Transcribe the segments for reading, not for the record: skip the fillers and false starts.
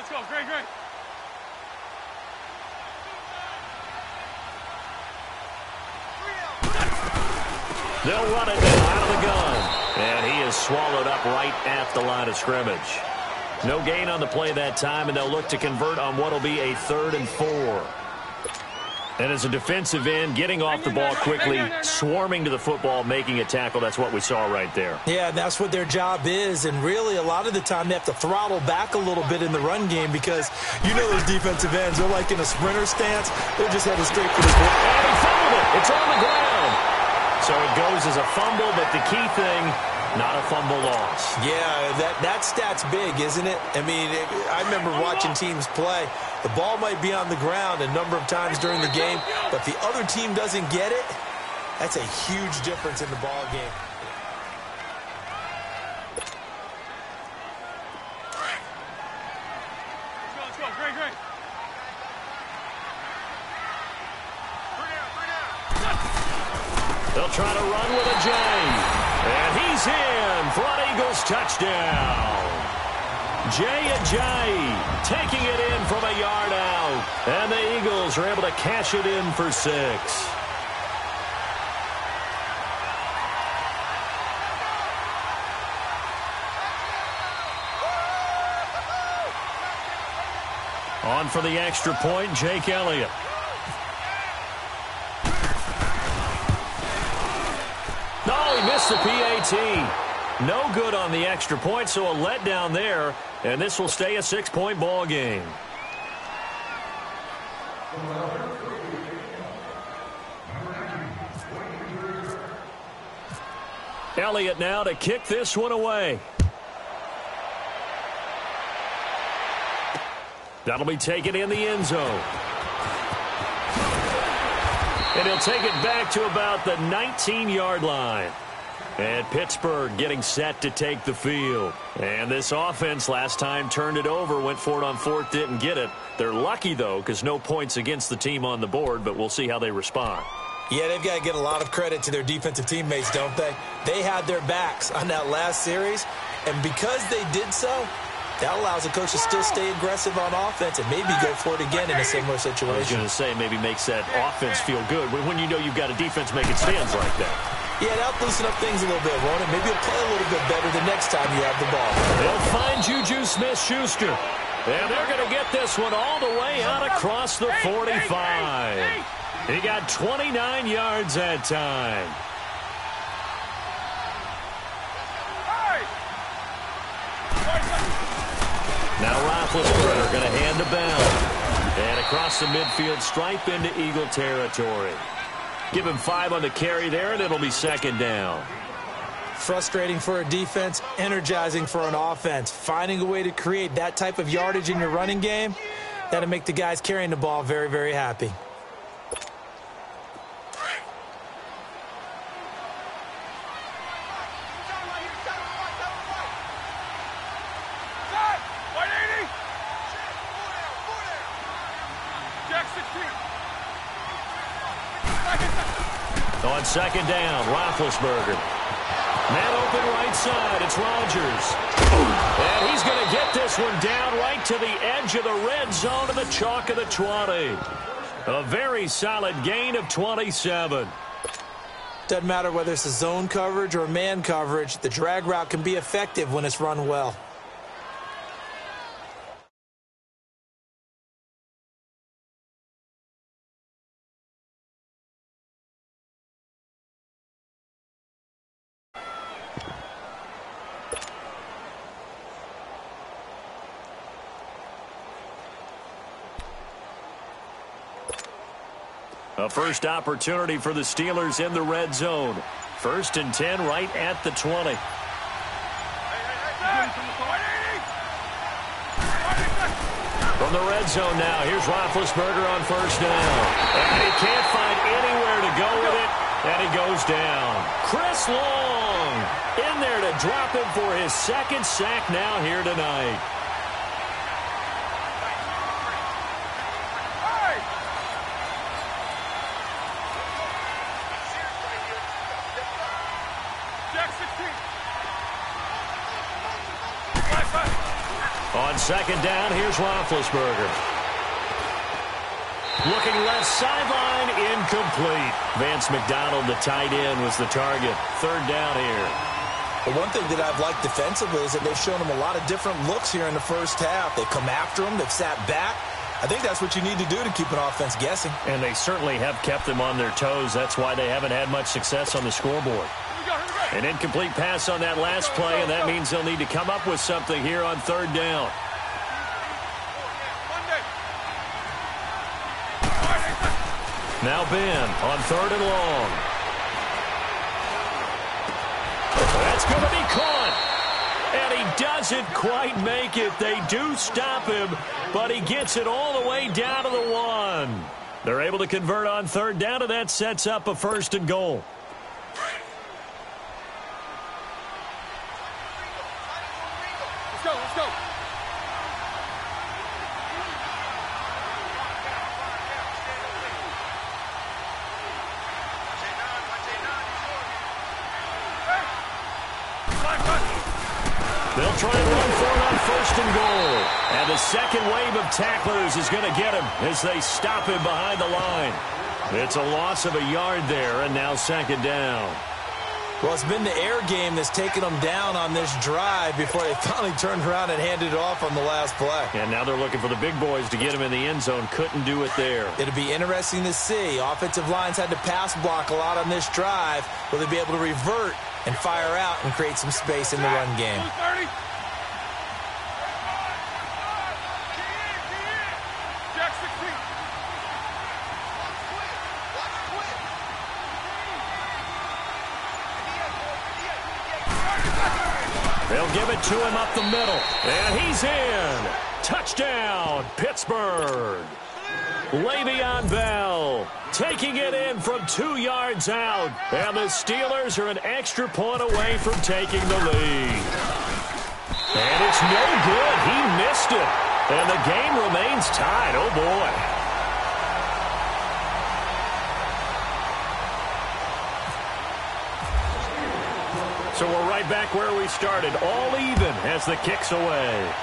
Let's go. Great, great. They'll run it now out of the gun. And he is swallowed up right at the line of scrimmage. No gain on the play that time, and they'll look to convert on what will be a 3rd and 4. And as a defensive end, getting off the ball quickly, swarming to the football, making a tackle, that's what we saw right there. Yeah, that's what their job is, and really a lot of the time they have to throttle back a little bit in the run game because you know those defensive ends, they're like in a sprinter stance. They're just heading straight for the ball. And he fumbled it. It's on the ground. So it goes as a fumble, but the key thing, not a fumble loss. Yeah, that stat's big, isn't it? I mean, I remember watching teams play. The ball might be on the ground a number of times during the game, but the other team doesn't get it. That's a huge difference in the ball game. Let's go. Great, great. They'll try to run with a J. And he's in for an Eagles touchdown. Jay taking it in from a yard out. And the Eagles are able to cash it in for 6. On for the extra point, Jake Elliott. No, he missed the PAT. No good on the extra point, so a letdown there. And this will stay a 6-point ball game. Elliott now to kick this one away. That'll be taken in the end zone. And he'll take it back to about the 19-yard line. And Pittsburgh getting set to take the field. And this offense last time turned it over, went for it on 4th, didn't get it. They're lucky, though, because no points against the team on the board, but we'll see how they respond. Yeah, they've got to get a lot of credit to their defensive teammates, don't they? They had their backs on that last series, and because they did so, that allows the coach to still stay aggressive on offense and maybe go for it again in a similar situation. I was going to say maybe makes that offense feel good when you know you've got a defense making stands like that. Yeah, that'll loosen up things a little bit, won't it? Maybe you'll play a little bit better the next time you have the ball. They'll find Juju Smith-Schuster. And they're going to get this one all the way out across the 45. He got 29 yards that time. Now Roethlisberger going to hand the ball. And across the midfield stripe into Eagle territory. Give him 5 on the carry there, and it'll be 2nd down. Frustrating for a defense, energizing for an offense. Finding a way to create that type of yardage in your running game, that'll make the guys carrying the ball very, very happy. On 2nd down, Roethlisberger. Man open right side, it's Rodgers. And he's going to get this one down right to the edge of the red zone of the chalk of the 20. A very solid gain of 27. Doesn't matter whether it's a zone coverage or man coverage, the drag route can be effective when it's run well. A first opportunity for the Steelers in the red zone. 1st and 10 right at the 20. From the red zone now, here's Roethlisberger on 1st down. And he can't find anywhere to go with it, and he goes down. Chris Long in there to drop him for his 2nd sack now here tonight. On second down, here's Roethlisberger. Looking left sideline, incomplete. Vance McDonald, the tight end, was the target. Third down here. Well, one thing that I've liked defensively is that they've shown him a lot of different looks here in the first half. They've come after him. They've sat back. I think that's what you need to do to keep an offense guessing. And they certainly have kept them on their toes. That's why they haven't had much success on the scoreboard. An incomplete pass on that last play, and that means they'll need to come up with something here on third down. Now Ben on third and long. That's going to be caught. And he doesn't quite make it. They do stop him, but he gets it all the way down to the 1. They're able to convert on third down, and that sets up a first and goal. Let's go. They'll try and run for it on first and goal. And the second wave of tacklers is going to get him as they stop him behind the line. It's a loss of a yard there, and now second down. Well, it's been the air game that's taken them down on this drive before they finally turned around and handed it off on the last play. And now they're looking for the big boys to get him in the end zone. Couldn't do it there. It'll be interesting to see. Offensive lines had to pass block a lot on this drive. Will they be able to revert and fire out and create some space in the run game? 30. Jack 16. They'll give it to him up the middle. And he's in. Touchdown, Pittsburgh. Le'Veon Bell taking it in from 2 yards out. And the Steelers are an extra point away from taking the lead. And it's no good. He missed it. And the game remains tied. Oh, boy. So we're right back where we started, all even as the kick's away.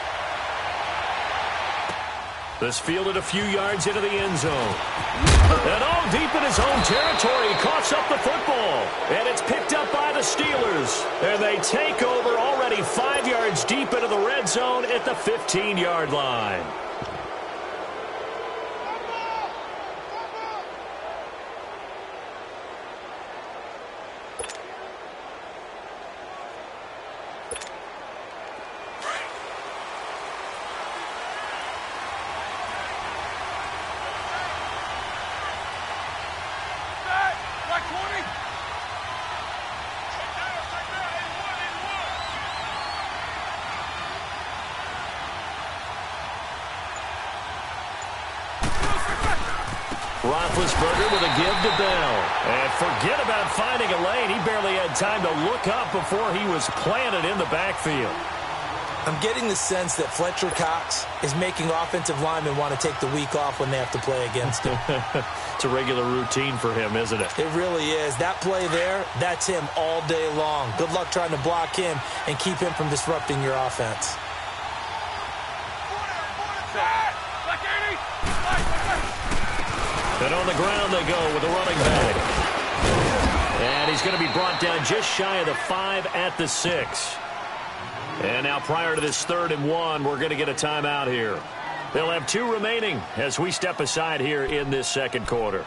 This fielded a few yards into the end zone. And all deep in his own territory, he coughs up the football. And it's picked up by the Steelers. And they take over already 5 yards deep into the red zone at the 15-yard line. Roethlisberger with a give to Bell. And forget about finding a lane. He barely had time to look up before he was planted in the backfield. I'm getting the sense that Fletcher Cox is making offensive linemen want to take the week off when they have to play against him. It's a regular routine for him, isn't it? It really is. That play there, that's him all day long. Good luck trying to block him and keep him from disrupting your offense. And on the ground they go with the running back. And he's going to be brought down just shy of the 5 at the 6. And now prior to this 3rd and 1, we're going to get a timeout here. They'll have 2 remaining as we step aside here in this second quarter.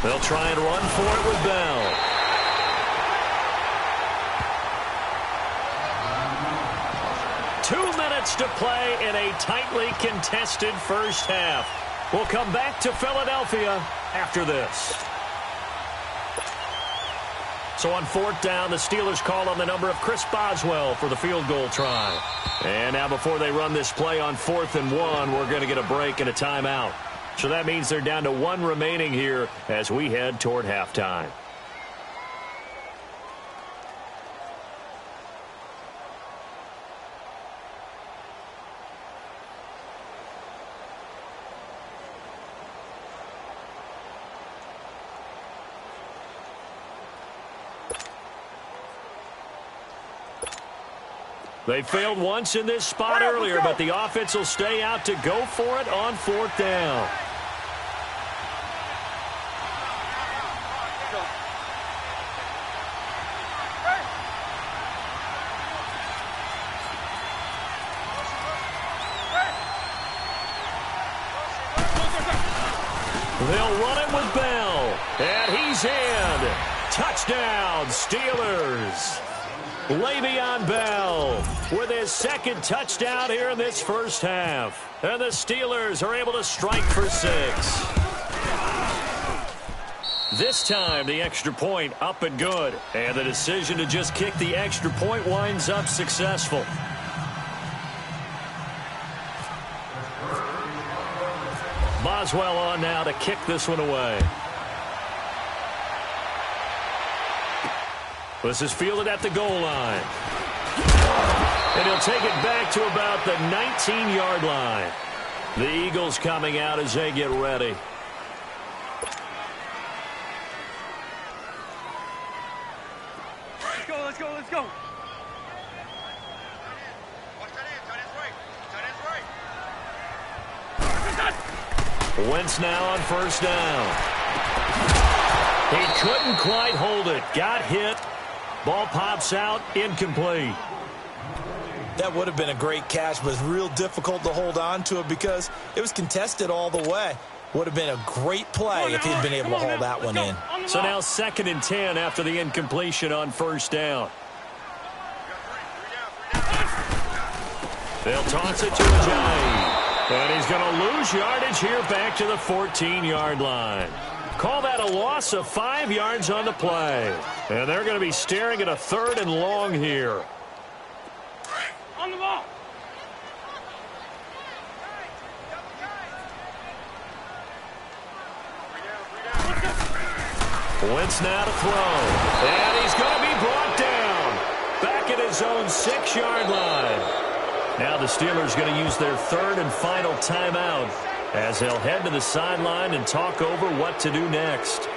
They'll try and run for it with Bell. To play in a tightly contested first half. We'll come back to Philadelphia after this. So on 4th down, the Steelers call on the number of Chris Boswell for the field goal try. And now before they run this play on 4th and 1, we're going to get a break and a timeout. So that means they're down to 1 remaining here as we head toward halftime. They failed once in this spot earlier, but the offense will stay out to go for it on 4th down. They'll run it with Bell, and he's in. Touchdown, Steelers. Le'Veon Bell with his 2nd touchdown here in this first half. And the Steelers are able to strike for 6. This time, the extra point up and good. And the decision to just kick the extra point winds up successful. Boswell on now to kick this one away. This is fielded at the goal line. And he'll take it back to about the 19-yard line. The Eagles coming out as they get ready. Let's go, let's go, let's go. Wentz now on 1st down. He couldn't quite hold it. Got hit. Ball pops out, incomplete. That would have been a great catch, but it's real difficult to hold on to it because it was contested all the way. Would have been a great play if he'd been able to haul that one in. So now 2nd and 10 after the incompletion on 1st down. They'll toss it to Ajayi. And he's going to lose yardage here back to the 14-yard line. Call that a loss of 5 yards on the play. And they're going to be staring at a 3rd and long here. On the ball. Wentz now to throw. And he's going to be brought down. Back at his own 6-yard line. Now the Steelers going to use their 3rd and final timeout as they'll head to the sideline and talk over what to do next.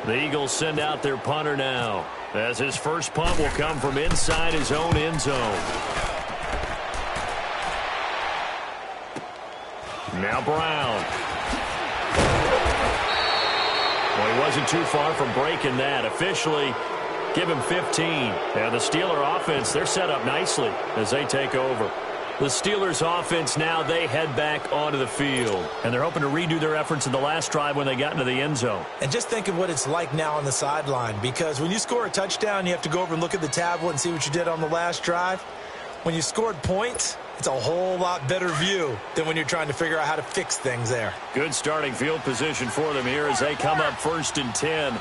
The Eagles send out their punter now as his first punt will come from inside his own end zone. Now Brown. Well, he wasn't too far from breaking that. Officially, give him 15. And the Steeler offense, they're set up nicely as they take over. The Steelers offense now, they head back onto the field. And they're hoping to redo their efforts in the last drive when they got into the end zone. And just think of what it's like now on the sideline, because when you score a touchdown, you have to go over and look at the tablet and see what you did on the last drive. When you scored points, it's a whole lot better view than when you're trying to figure out how to fix things there. Good starting field position for them here as they come up 1st and 10.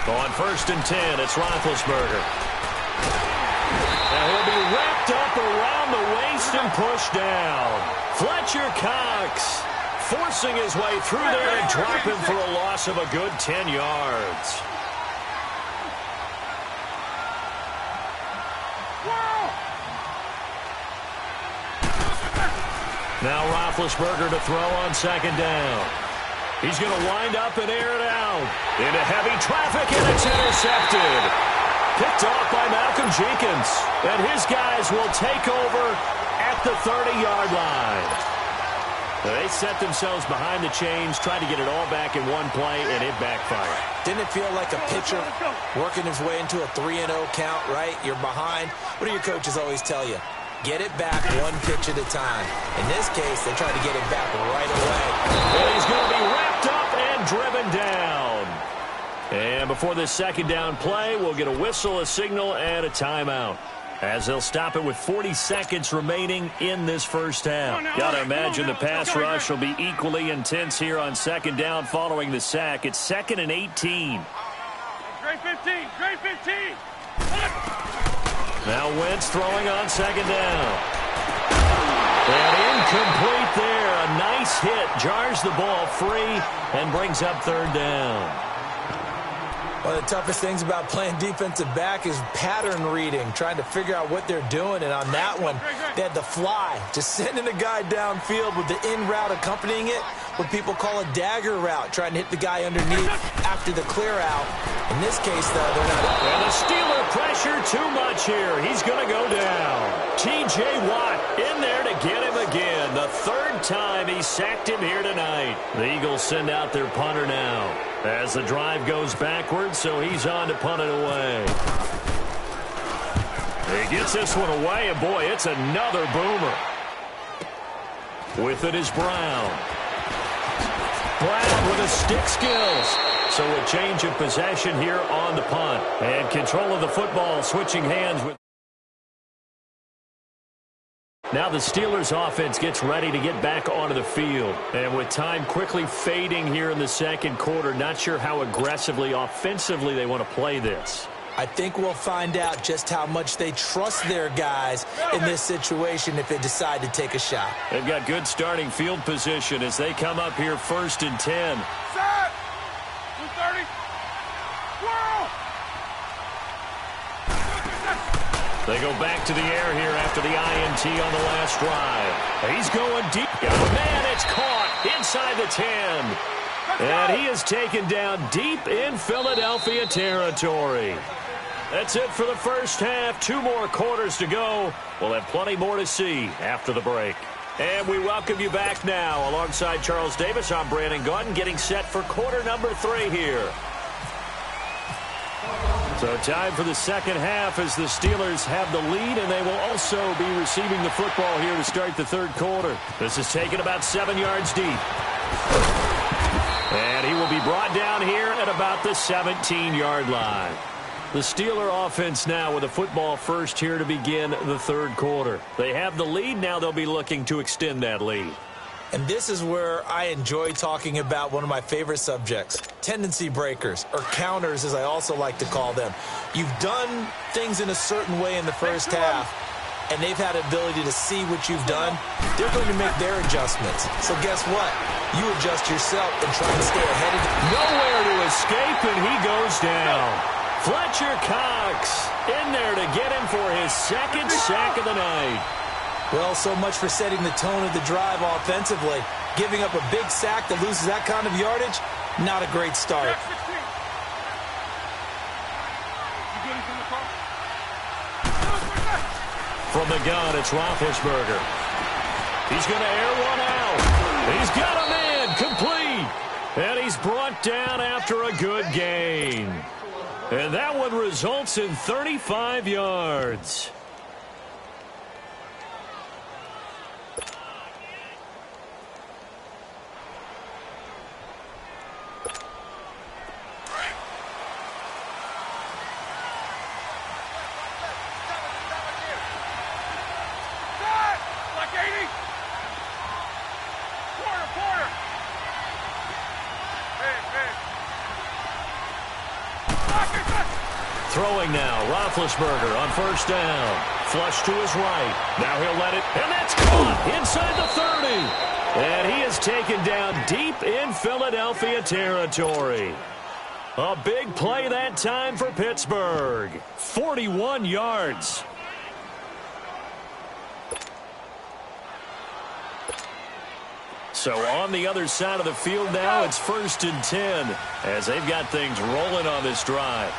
On 1st and 10, it's Roethlisberger. Now he'll be wrapped up around the waist and pushed down. Fletcher Cox forcing his way through there and drop him for a loss of a good 10 yards. Now Roethlisberger to throw on 2nd down. He's going to wind up and air it out. Into heavy traffic, and it's intercepted. Picked off by Malcolm Jenkins. And his guys will take over at the 30-yard line. They set themselves behind the chains, tried to get it all back in one play, and it backfired. Didn't it feel like a pitcher working his way into a 3-0 count, right? You're behind. What do your coaches always tell you? Get it back one pitch at a time. In this case, they tried to get it back right away. And he's going to be wrapped up and driven down. And before this 2nd down play, we'll get a whistle, a signal, and a timeout, as they'll stop it with 40 seconds remaining in this first half. Got to imagine the pass rush will be equally intense here on 2nd down following the sack. It's 2nd and 18. Great 15, great 15. Now Wentz throwing on 2nd down. And incomplete there. A nice hit. Jars the ball free and brings up 3rd down. One of the toughest things about playing defensive back is pattern reading, trying to figure out what they're doing. And on that one, they had the fly, just sending a guy downfield with the in route accompanying it, what people call a dagger route, trying to hit the guy underneath after the clear out. In this case, though, they're not. And the Steeler pressure too much here. He's going to go down. T.J. Watt in there to get him again. The third time he sacked him here tonight. The Eagles send out their punter now as the drive goes backwards, so he's on to punt it away. He gets this one away, and boy, it's another boomer. With it is Brown. Brown with his stick skills. So a change of possession here on the punt. And control of the football, switching hands with. Now the Steelers offense gets ready to get back onto the field. And with time quickly fading here in the second quarter, not sure how aggressively, offensively they want to play this. I think we'll find out just how much they trust their guys in this situation if they decide to take a shot. They've got good starting field position as they come up here 1st and 10. Set. 230. Whirl. They go back to the air here after the INT on the last drive. He's going deep. Oh, man, it's caught inside the 10. And he is taken down deep in Philadelphia territory. That's it for the first half. 2 more quarters to go. We'll have plenty more to see after the break. And we welcome you back now. Alongside Charles Davis, I'm Brandon Gaudin, getting set for quarter number 3 here. So time for the second half as the Steelers have the lead, and they will also be receiving the football here to start the third quarter. This is taken about 7 yards deep. And he will be brought down here at about the 17-yard line. The Steeler offense now with the football first here to begin the third quarter. They have the lead. Now they'll be looking to extend that lead. And this is where I enjoy talking about one of my favorite subjects, tendency breakers, or counters as I also like to call them. You've done things in a certain way in the first half, and they've had ability to see what you've done. They're going to make their adjustments. So guess what? You adjust yourself and try to stay ahead of them. Nowhere to escape, and he goes down. Fletcher Cox in there to get him for his second sack of the night. Well, so much for setting the tone of the drive offensively. Giving up a big sack that loses that kind of yardage, not a great start. From the gun, it's Roethlisberger. He's going to air one out. He's got a man complete. And he's brought down after a good gain. And that one results in 35 yards. Throwing now, Roethlisberger on first down. Flush to his right. Now he'll let it, and that's caught inside the 30. And he is taken down deep in Philadelphia territory. A big play that time for Pittsburgh. 41 yards. So on the other side of the field now, it's 1st and 10 as they've got things rolling on this drive.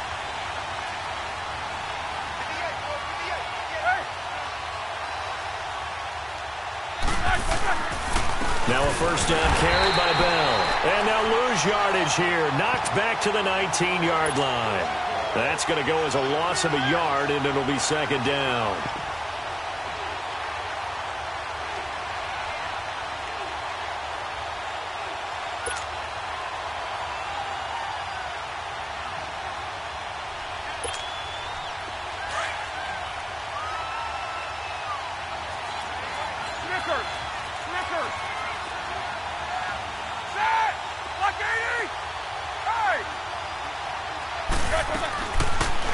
Now a first down carry by Bell. And they'll lose yardage here. Knocked back to the 19-yard line. That's going to go as a loss of a yard, and it'll be second down.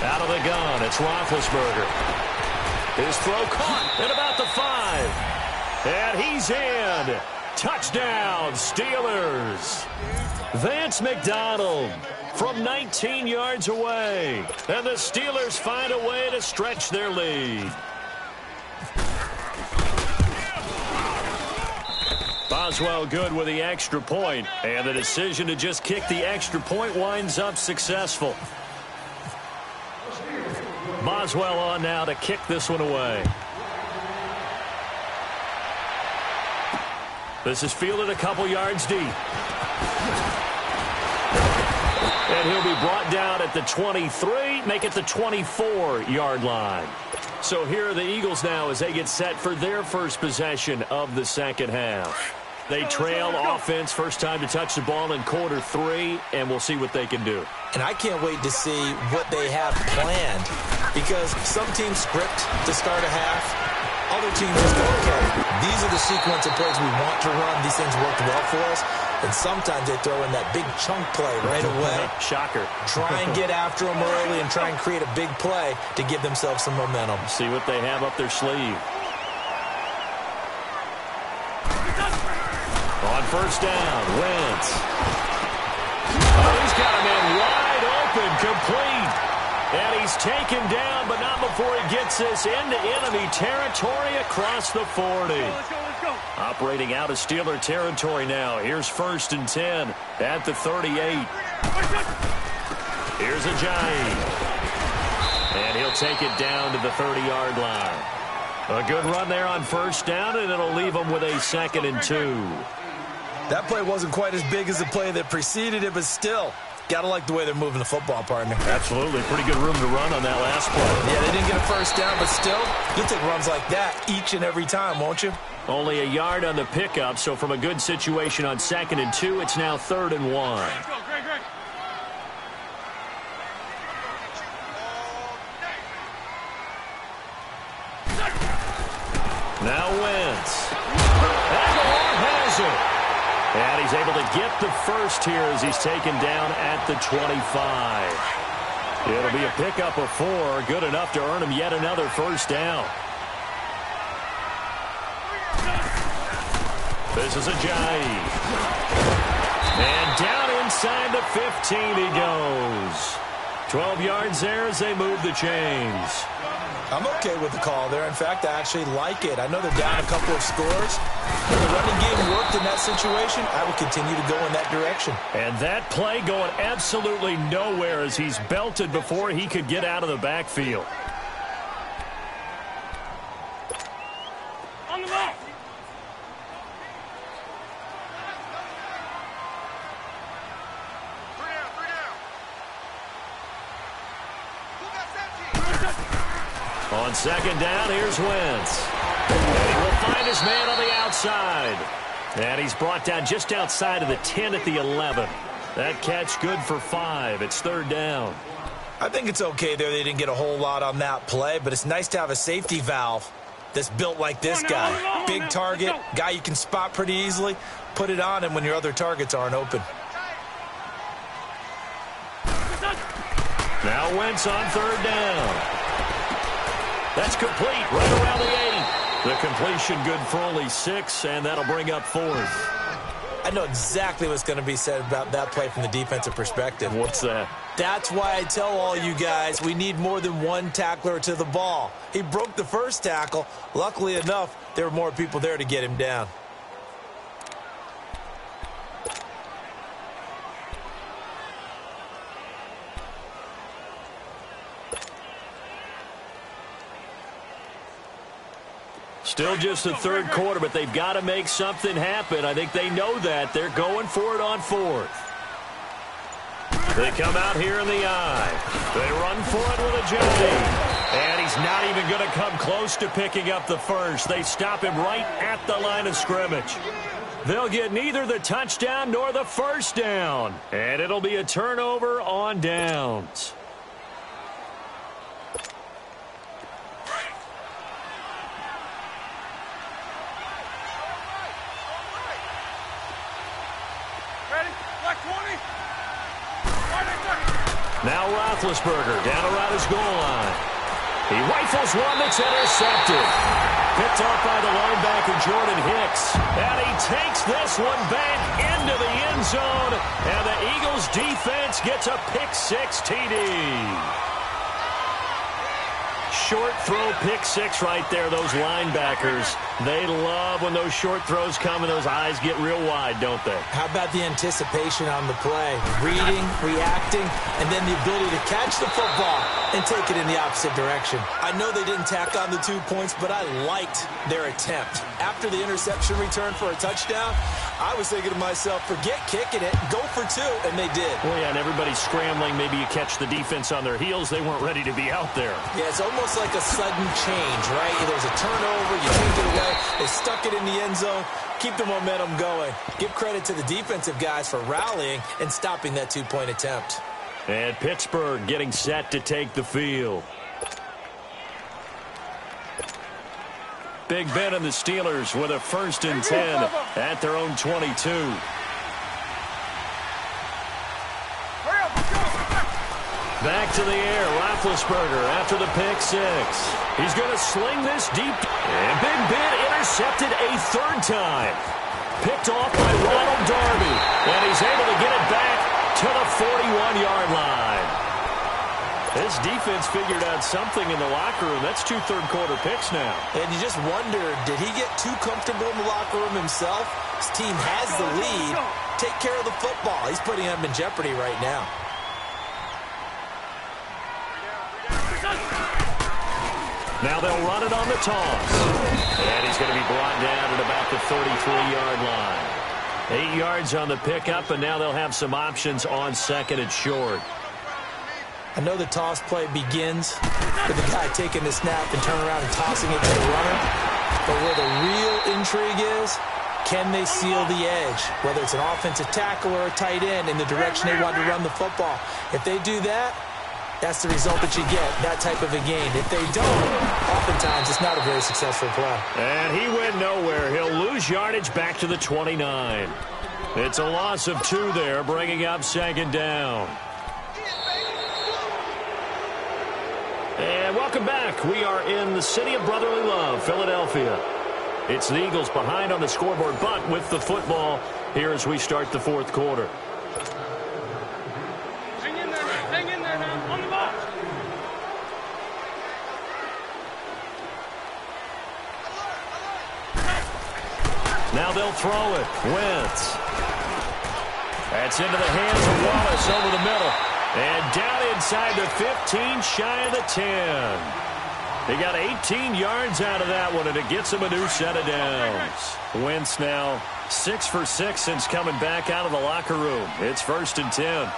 Out of the gun, it's Roethlisberger. His throw caught at about the 5. And he's in. Touchdown, Steelers. Vance McDonald from 19 yards away. And the Steelers find a way to stretch their lead. Boswell good with the extra point, and the decision to just kick the extra point winds up successful. Boswell on now to kick this one away. This is fielded a couple yards deep. And he'll be brought down at the 23, make it the 24-yard line. So here are the Eagles now as they get set for their first possession of the second half. They trail offense, first time to touch the ball in quarter 3, and we'll see what they can do. And I can't wait to see what they have planned, because some teams script to start a half. Other teams just go, okay, these are the sequence of plays we want to run. These things worked well for us. And sometimes they throw in that big chunk play right away. Shocker. Try and get after them early and try and create a big play to give themselves some momentum. See what they have up their sleeve. On first down, Wentz. Oh, he's got a man wide open, complete. And he's taken down, but not before he gets this into enemy territory across the 40. Let's go. Operating out of Steeler territory now. Here's first and 10 at the 38. Here's Ajayi. And he'll take it down to the 30-yard line. A good run there on first down, and it'll leave him with a 2nd and 2. That play wasn't quite as big as the play that preceded it, but still, gotta like the way they're moving the football, partner. Absolutely. Pretty good room to run on that last play. Yeah, they didn't get a first down, but still, you'll take runs like that each and every time, won't you? Only a yard on the pickup, so from a good situation on 2nd and 2, it's now 3rd and 1. Let's go, Greg. Now Wentz. And the long has it. And he's able to get the first here as he's taken down at the 25. It'll be a pickup of 4, good enough to earn him yet another first down. This is Ajayi. And down inside the 15 he goes. 12 yards there as they move the chains. I'm okay with the call there. In fact, I actually like it. I know they're down a couple of scores. When the running game worked in that situation, I would continue to go in that direction. And that play going absolutely nowhere as he's belted before he could get out of the backfield. On the ball. On 2nd down, here's Wentz. And he will find his man on the outside. And he's brought down just outside of the 10 at the 11. That catch good for 5. It's 3rd down. I think it's okay there. They didn't get a whole lot on that play, but it's nice to have a safety valve that's built like this guy. Big target, guy you can spot pretty easily. Put it on him when your other targets aren't open. Now Wentz on 3rd down. That's complete right around the 8. The completion good for only 6, and that'll bring up 4th. I know exactly what's going to be said about that play from the defensive perspective. What's that? That's why I tell all you guys we need more than one tackler to the ball. He broke the first tackle. Luckily enough, there were more people there to get him down. Still just the 3rd quarter, but they've got to make something happen. I think they know that. They're going for it on 4th. They come out here in the eye. They run for it with Ajayi. And he's not even going to come close to picking up the first. They stop him right at the line of scrimmage. They'll get neither the touchdown nor the first down. And it'll be a turnover on downs. Now Roethlisberger down around his goal line. He rifles one that's intercepted. Picked off by the linebacker, Jordan Hicks. And he takes this one back into the end zone. And the Eagles defense gets a pick-6 TD. Short throw, pick-6 right there. Those linebackers, they love when those short throws come and those eyes get real wide, don't they? How about the anticipation on the play? Reading, reacting, and then the ability to catch the football and take it in the opposite direction. I know they didn't tack on the 2 points, but I liked their attempt. After the interception return for a touchdown, I was thinking to myself, forget kicking it, go for 2, and they did. Well, yeah, and everybody's scrambling. Maybe you catch the defense on their heels. They weren't ready to be out there. Yeah, it's almost like a sudden change, right? There's a turnover, you change it away, they stuck it in the end zone, keep the momentum going. Give credit to the defensive guys for rallying and stopping that 2-point attempt. And Pittsburgh getting set to take the field. Big Ben and the Steelers with a 1st and 10 at their own 22. Back to the air, Roethlisberger after the pick-6. He's going to sling this deep. And Big Ben intercepted a 3rd time. Picked off by Ronald Darby. And he's able to get it back to the 41-yard line. This defense figured out something in the locker room. That's 2 third-quarter picks now. And you just wonder, did he get too comfortable in the locker room himself? His team has the lead. Take care of the football. He's putting them in jeopardy right now. Now they'll run it on the toss. And he's going to be brought down at about the 33-yard line. 8 yards on the pickup, and now they'll have some options on 2nd and short. I know the toss play begins with the guy taking the snap and turning around and tossing it to the runner. But where the real intrigue is, can they seal the edge? Whether it's an offensive tackle or a tight end in the direction they want to run the football. If they do that, that's the result that you get, that type of a game. If they don't, oftentimes it's not a very successful play. And he went nowhere. He'll lose yardage back to the 29. It's a loss of 2 there, bringing up 2nd down. And welcome back. We are in the city of brotherly love, Philadelphia. It's the Eagles behind on the scoreboard, but with the football here as we start the 4th quarter. Hang in there now, on the ball. Now they'll throw it. Wentz. That's into the hands of Wallace over the middle. And down inside the 15, shy of the 10. They got 18 yards out of that one, and it gets them a new set of downs. Wentz now 6 for 6 since coming back out of the locker room. It's 1st and 10.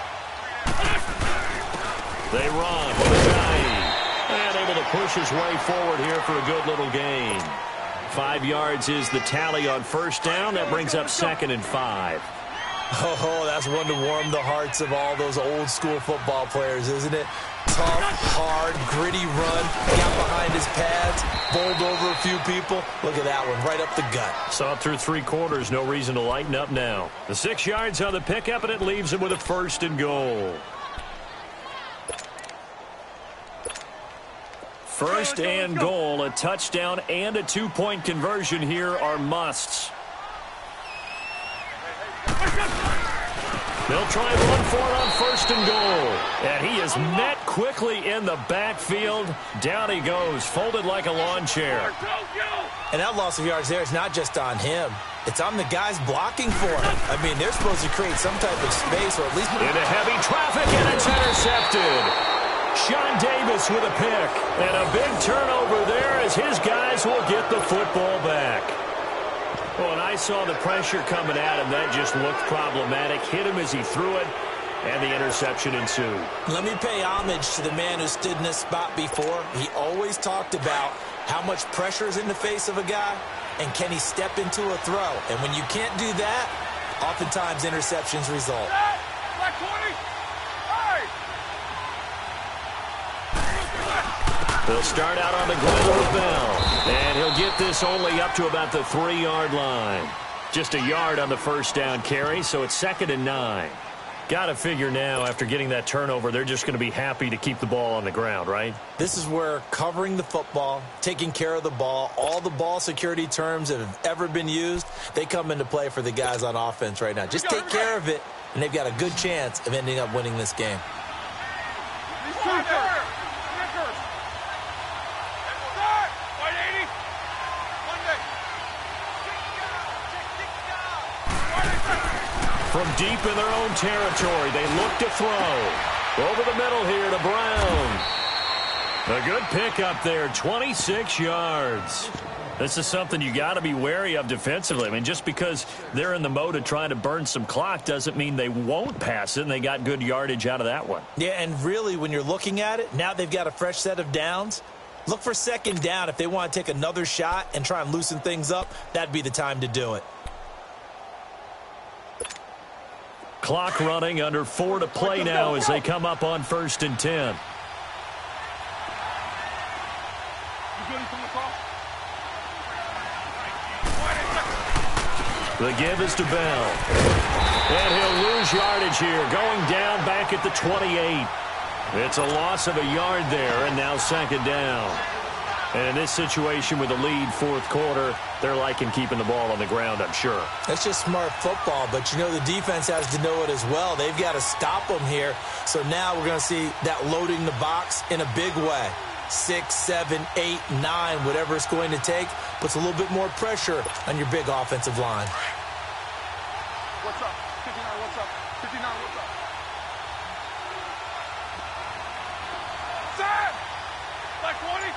They run with a guy. And able to push his way forward here for a good little gain. 5 yards is the tally on 1st down. That brings up 2nd and 5. Oh, that's one to warm the hearts of all those old-school football players, isn't it? Tough, hard, gritty run. Got behind his pads, bowled over a few people. Look at that one, right up the gut. Saw through 3 quarters, no reason to lighten up now. The 6 yards on the pickup, and it leaves him with a 1st and goal. 1st and goal, a touchdown and a 2-point conversion here are musts. They'll try and run for it on 1st and goal. And he is met quickly in the backfield. Down he goes, folded like a lawn chair. And that loss of yards there is not just on him. It's on the guys blocking for him. I mean, they're supposed to create some type of space, or at least... Into heavy traffic, and it's intercepted. Sean Davis with a pick. And a big turnover there as his guys will get the football back. Well, and I saw the pressure coming at him. That just looked problematic. Hit him as he threw it, and the interception ensued. Let me pay homage to the man who stood in this spot before. He always talked about how much pressure is in the face of a guy, and can he step into a throw. And when you can't do that, oftentimes interceptions result. Black 20. Hey! They'll start out on the ground with Bell. And he'll get this only up to about the 3-yard line. Just a yard on the 1st down carry, so it's 2nd and 9. Got to figure now, after getting that turnover, they're just going to be happy to keep the ball on the ground, right? This is where covering the football, taking care of the ball, all the ball security terms that have ever been used, they come into play for the guys on offense right now. Just take care of it, and they've got a good chance of ending up winning this game. From deep in their own territory, they look to throw. Over the middle here to Brown. A good pickup there, 26 yards. This is something you got to be wary of defensively. I mean, just because they're in the mode of trying to burn some clock doesn't mean they won't pass it, and they got good yardage out of that one. Yeah, and really, when you're looking at it, now they've got a fresh set of downs. Look for second down. If they want to take another shot and try and loosen things up, that'd be the time to do it. Clock running, under 4 to play now as they come up on 1st and 10. The give is to Bell. And he'll lose yardage here, going down back at the 28. It's a loss of a yard there, and now 2nd down. And in this situation with the lead 4th quarter, they're liking keeping the ball on the ground, I'm sure. That's just smart football, but you know the defense has to know it as well. They've got to stop them here. So now we're going to see that loading the box in a big way. 6, 7, 8, 9, whatever it's going to take, puts a little bit more pressure on your big offensive line. What's up? 59, what's up? 59, what's up? Sam! Like 20?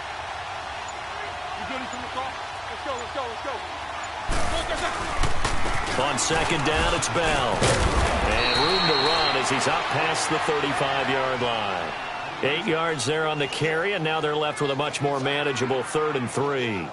You good from the call? Let's go, let's go, let's go. On 2nd down, it's Bell. And room to run as he's up past the 35-yard line. 8 yards there on the carry, and now they're left with a much more manageable 3rd and 3.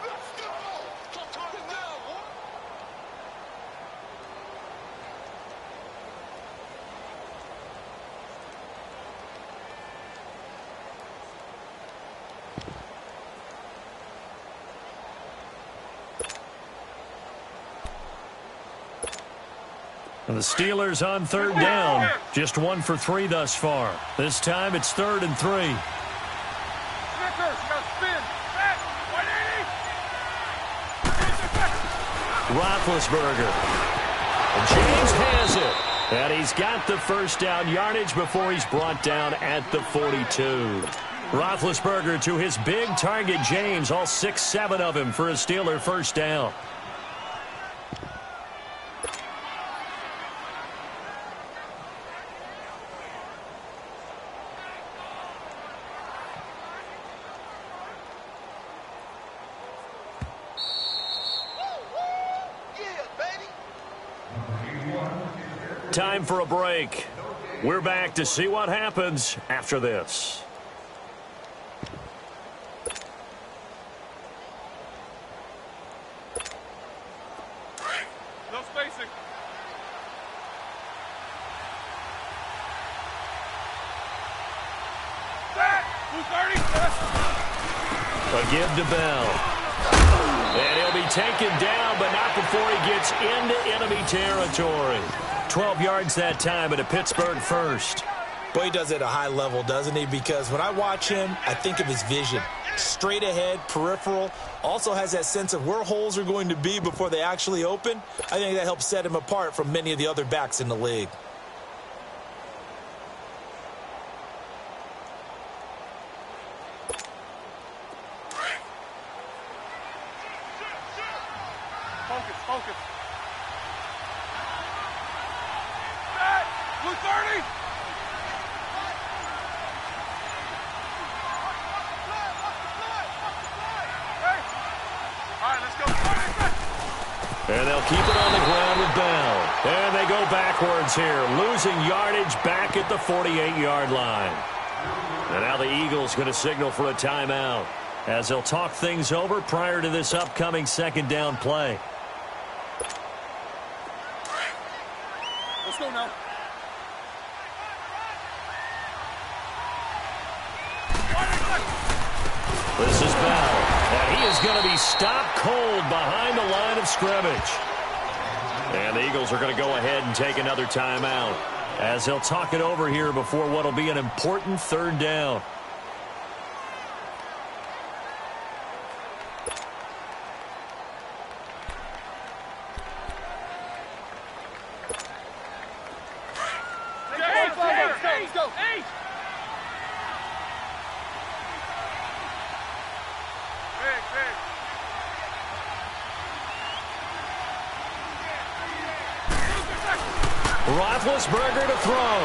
And the Steelers on 3rd down. Just 1 for 3 thus far. This time it's 3rd and 3. Snickers, you got to spin. Back, 180. Roethlisberger. And James has it. And he's got the first down yardage before he's brought down at the 42. Roethlisberger to his big target, James. All 6, 7 of him for a Steeler first down. Time for a break. We're back to see what happens after this. No spacing. Set. 230. A give to Bell. And he'll be taken down, but not before he gets into enemy territory. 12 yards that time at a Pittsburgh first. Boy, he does it at a high level, doesn't he? Because when I watch him, I think of his vision. Straight ahead, peripheral. Also has that sense of where holes are going to be before they actually open. I think that helps set him apart from many of the other backs in the league. Focus, focus. Set. 230. All right, let's go. And they'll keep it on the ground with Bell. And they go backwards here, losing yardage back at the 48-yard line. And now the Eagles going to signal for a timeout as they'll talk things over prior to this upcoming 2nd down play. Let's go now. This is Bell. And he is going to be stopped cold behind the line of scrimmage. And the Eagles are going to go ahead and take another timeout. as they'll talk it over here before what will be an important third down. Let's go. Roethlisberger to throw.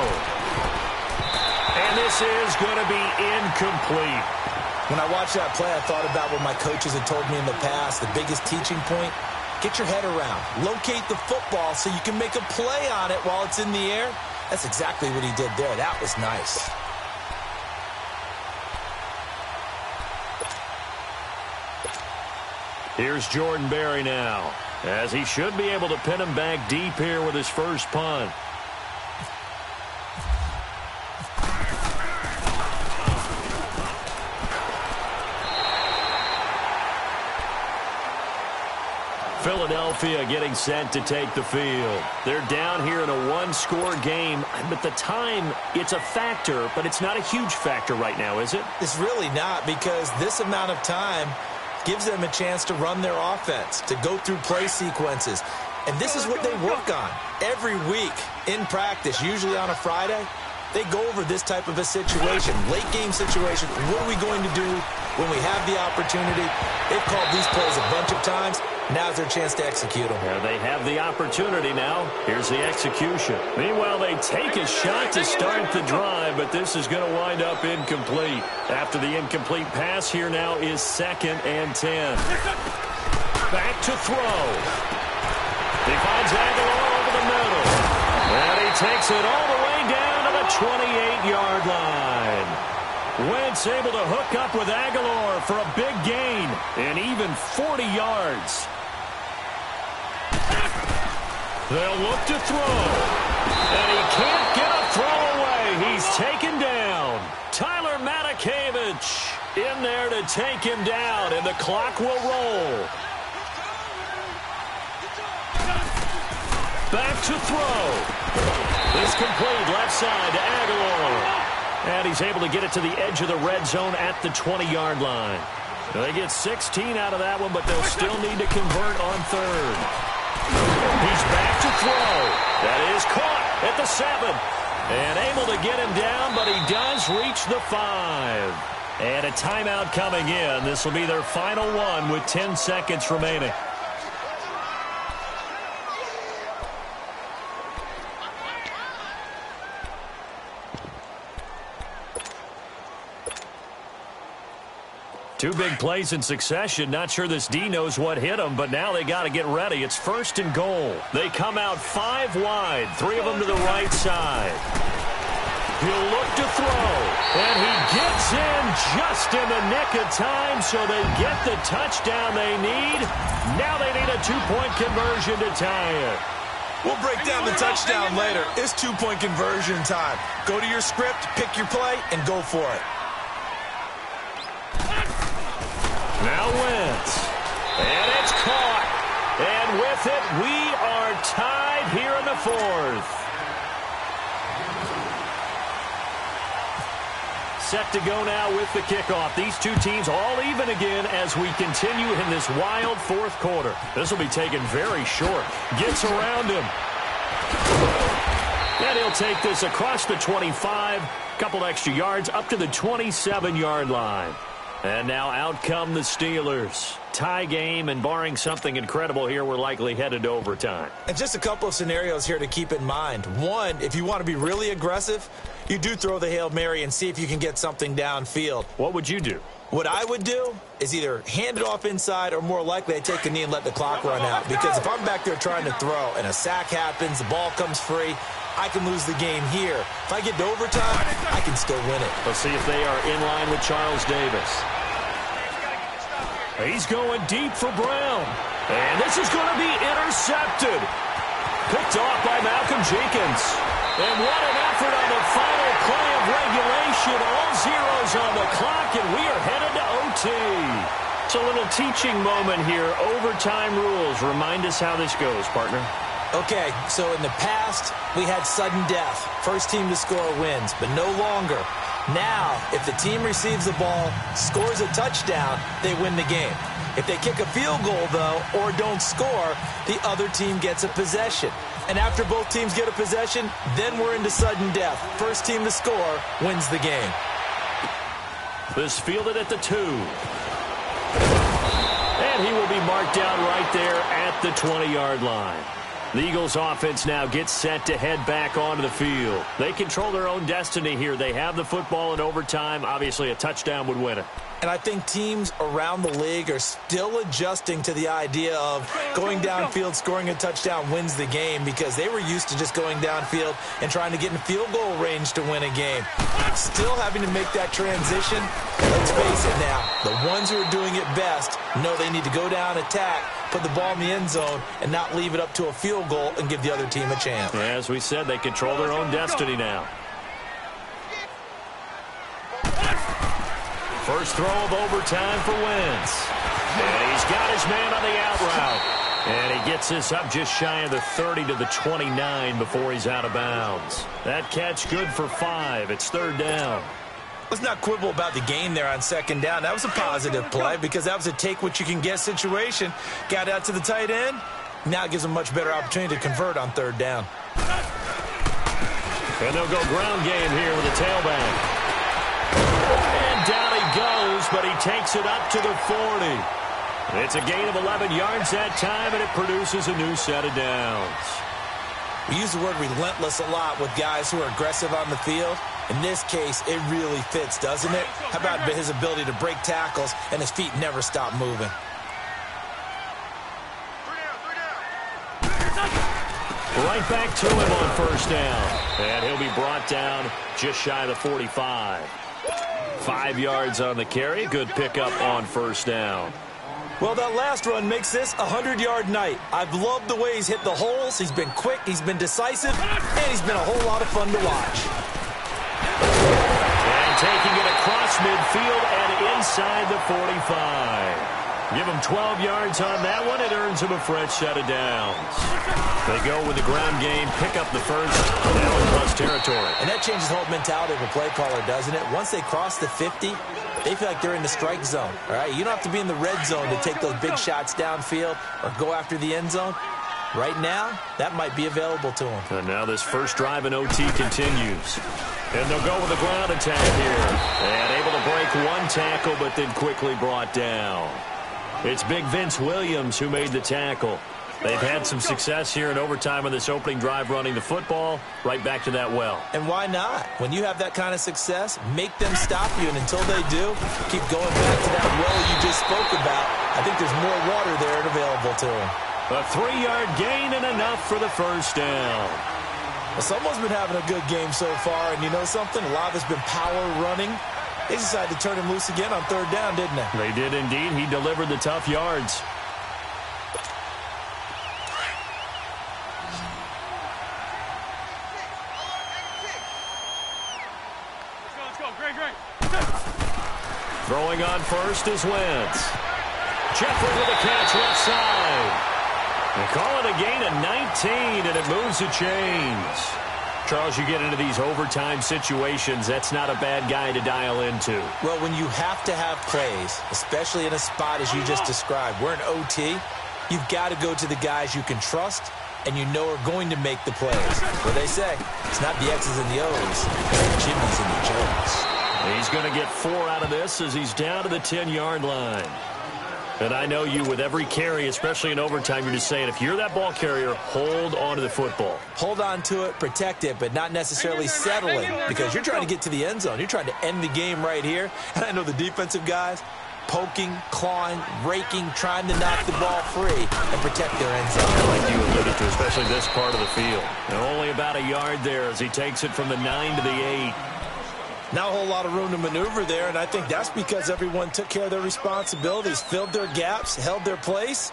And this is going to be incomplete. When I watched that play, I thought about what my coaches had told me in the past. The biggest teaching point, get your head around. Locate the football so you can make a play on it while it's in the air. That's exactly what he did there. That was nice. Here's Jordan Berry now, as he should be able to pin him back deep here with his first punt. Philadelphia getting set to take the field. They're down here in a one-score game, but the time, it's a factor, but it's not a huge factor right now, is it? It's really not, because this amount of time gives them a chance to run their offense, to go through play sequences. And this is what they work on every week in practice, usually on a Friday. They go over this type of a situation, late game situation. What are we going to do when we have the opportunity? They've called these plays a bunch of times. Now's their chance to execute them. Yeah, they have the opportunity now. Here's the execution. Meanwhile, they take a shot to start the drive, but this is going to wind up incomplete. After the incomplete pass, here now is 2nd and 10. Back to throw. He finds Aguilar over the middle. And he takes it all the way down to the 28-yard line. Wentz able to hook up with Aguilar for a big gain, and even 40 yards. They'll look to throw, and he can't get a throw away. He's taken down. Tyler Matakevich in there to take him down, and the clock will roll. Back to throw. It's complete left side to Aguilar. And he's able to get it to the edge of the red zone at the 20-yard line. They get 16 out of that one, but they'll still need to convert on third. He's back to throw. That is caught at the 7. And able to get him down, but he does reach the 5. And a timeout coming in. This will be their final one with 10 seconds remaining. Two big plays in succession. Not sure this D knows what hit them, but now they got to get ready. It's 1st and goal. They come out 5 wide, 3 of them to the right side. He'll look to throw, and he gets in just in the nick of time, so they get the touchdown they need. Now they need a 2-point conversion to tie it. We'll break down the touchdown later. It's 2-point conversion time. Go to your script, pick your play, and go for it. Now Wentz, and it's caught, and with it, we are tied here in the 4th. Set to go now with the kickoff. These two teams all even again as we continue in this wild 4th quarter. This will be taken very short. Gets around him. And he'll take this across the 25, couple extra yards up to the 27-yard line. And now out come the Steelers. Tie game, and barring something incredible here, we're likely headed to overtime. And just a couple of scenarios here to keep in mind. One, if you want to be really aggressive, you do throw the Hail Mary and see if you can get something downfield. What would you do? What I would do is either hand it off inside, or more likely I take a knee and let the clock run out. Because if I'm back there trying to throw and a sack happens, the ball comes free, I can lose the game here. If I get to overtime, I can still win it. Let's see if they are in line with Charles Davis. He's going deep for Brown. And this is going to be intercepted. Picked off by Malcolm Jenkins. And what an effort on the final play of regulation. All zeros on the clock, and we are headed to OT. It's a little teaching moment here. Overtime rules. Remind us how this goes, partner. Okay, so in the past, we had sudden death. First team to score wins, but no longer. Now, if the team receives the ball, scores a touchdown, they win the game. If they kick a field goal, though, or don't score, the other team gets a possession. And after both teams get a possession, then we're into sudden death. First team to score wins the game. This fielded at the 2. And he will be marked down right there at the 20-yard line. The Eagles offense now gets set to head back onto the field. They control their own destiny here. They have the football in overtime. Obviously, a touchdown would win it. And I think teams around the league are still adjusting to the idea of going downfield, scoring a touchdown wins the game, because they were used to just going downfield and trying to get in field goal range to win a game. Still having to make that transition. Let's face it now, the ones who are doing it best know they need to go down, attack, put the ball in the end zone, and not leave it up to a field goal and give the other team a chance. As we said, they control their own destiny now. First throw of overtime for Wentz. And he's got his man on the out route. And he gets this up just shy of the 30 to the 29 before he's out of bounds. That catch good for 5. It's third down. Let's not quibble about the gain there on second down. That was a positive play because that was a take-what-you-can-get situation. Got out to the tight end. Now it gives them a much better opportunity to convert on third down. And they'll go ground game here with a tailback. And down he goes, but he takes it up to the 40. It's a gain of 11 yards that time, and it produces a new set of downs. We use the word relentless a lot with guys who are aggressive on the field. In this case, it really fits, doesn't it? How about his ability to break tackles and his feet never stop moving? Right back to him on first down. And he'll be brought down just shy of the 45. 5 yards on the carry. Good pickup on first down. Well, that last run makes this a 100-yard night. I've loved the way he's hit the holes. He's been quick, he's been decisive, and he's been a whole lot of fun to watch. And taking it across midfield and inside the 45. Give him 12 yards on that one. It earns him a fresh set of downs. They go with the ground game, pick up the first, now in plus territory. And that changes the whole mentality of a play caller, doesn't it? Once they cross the 50, they feel like they're in the strike zone. All right, you don't have to be in the red zone to take those big shots downfield or go after the end zone. Right now, that might be available to them. And now this first drive in OT continues. And they'll go with the ground attack here. And able to break one tackle, but then quickly brought down. It's Big Vince Williams who made the tackle. They've had some success here in overtime on this opening drive running the football. Right back to that well. And why not? When you have that kind of success, make them stop you. And until they do, keep going back to that well you just spoke about. I think there's more water there and available to them. A 3-yard gain and enough for the first down. Well, someone's been having a good game so far. And you know something? A lot of it's been power running. They decided to turn him loose again on third down, didn't they? They did indeed. He delivered the tough yards. Let's go. Great. Throwing on first is Wentz. Jeffrey with a catch left side. They call it a gain of 19, and it moves the chains. Charles, you get into these overtime situations, that's not a bad guy to dial into. Well, when you have to have plays, especially in a spot as you just described, we're in OT, you've got to go to the guys you can trust and you know are going to make the plays. What they say, it's not the X's and the O's, it's the Jimmys and the Joes. He's going to get 4 out of this as he's down to the 10-yard line. And I know you, with every carry, especially in overtime, you're just saying, if you're that ball carrier, hold on to the football. Hold on to it, protect it, but not necessarily settling, because you're trying to get to the end zone. You're trying to end the game right here. And I know the defensive guys, poking, clawing, raking, trying to knock the ball free and protect their end zone. Like you alluded to, especially this part of the field. And only about a yard there as he takes it from the 9 to the 8. Not a whole lot of room to maneuver there, and I think that's because everyone took care of their responsibilities, filled their gaps, held their place.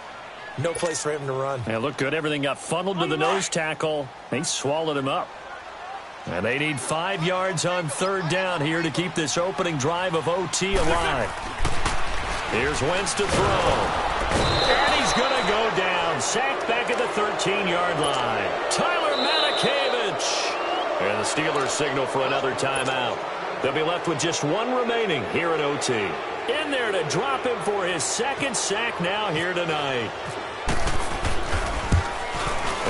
No place for him to run. Yeah, looked good. Everything got funneled to the nose tackle. They swallowed him up. And they need 5 yards on third down here to keep this opening drive of OT alive. Here's Wentz to throw. And he's going to go down. sacked back at the 13-yard line. Tyler Matakevich. And the Steelers signal for another timeout. They'll be left with just one remaining here at OT. In there to drop him for his second sack now here tonight.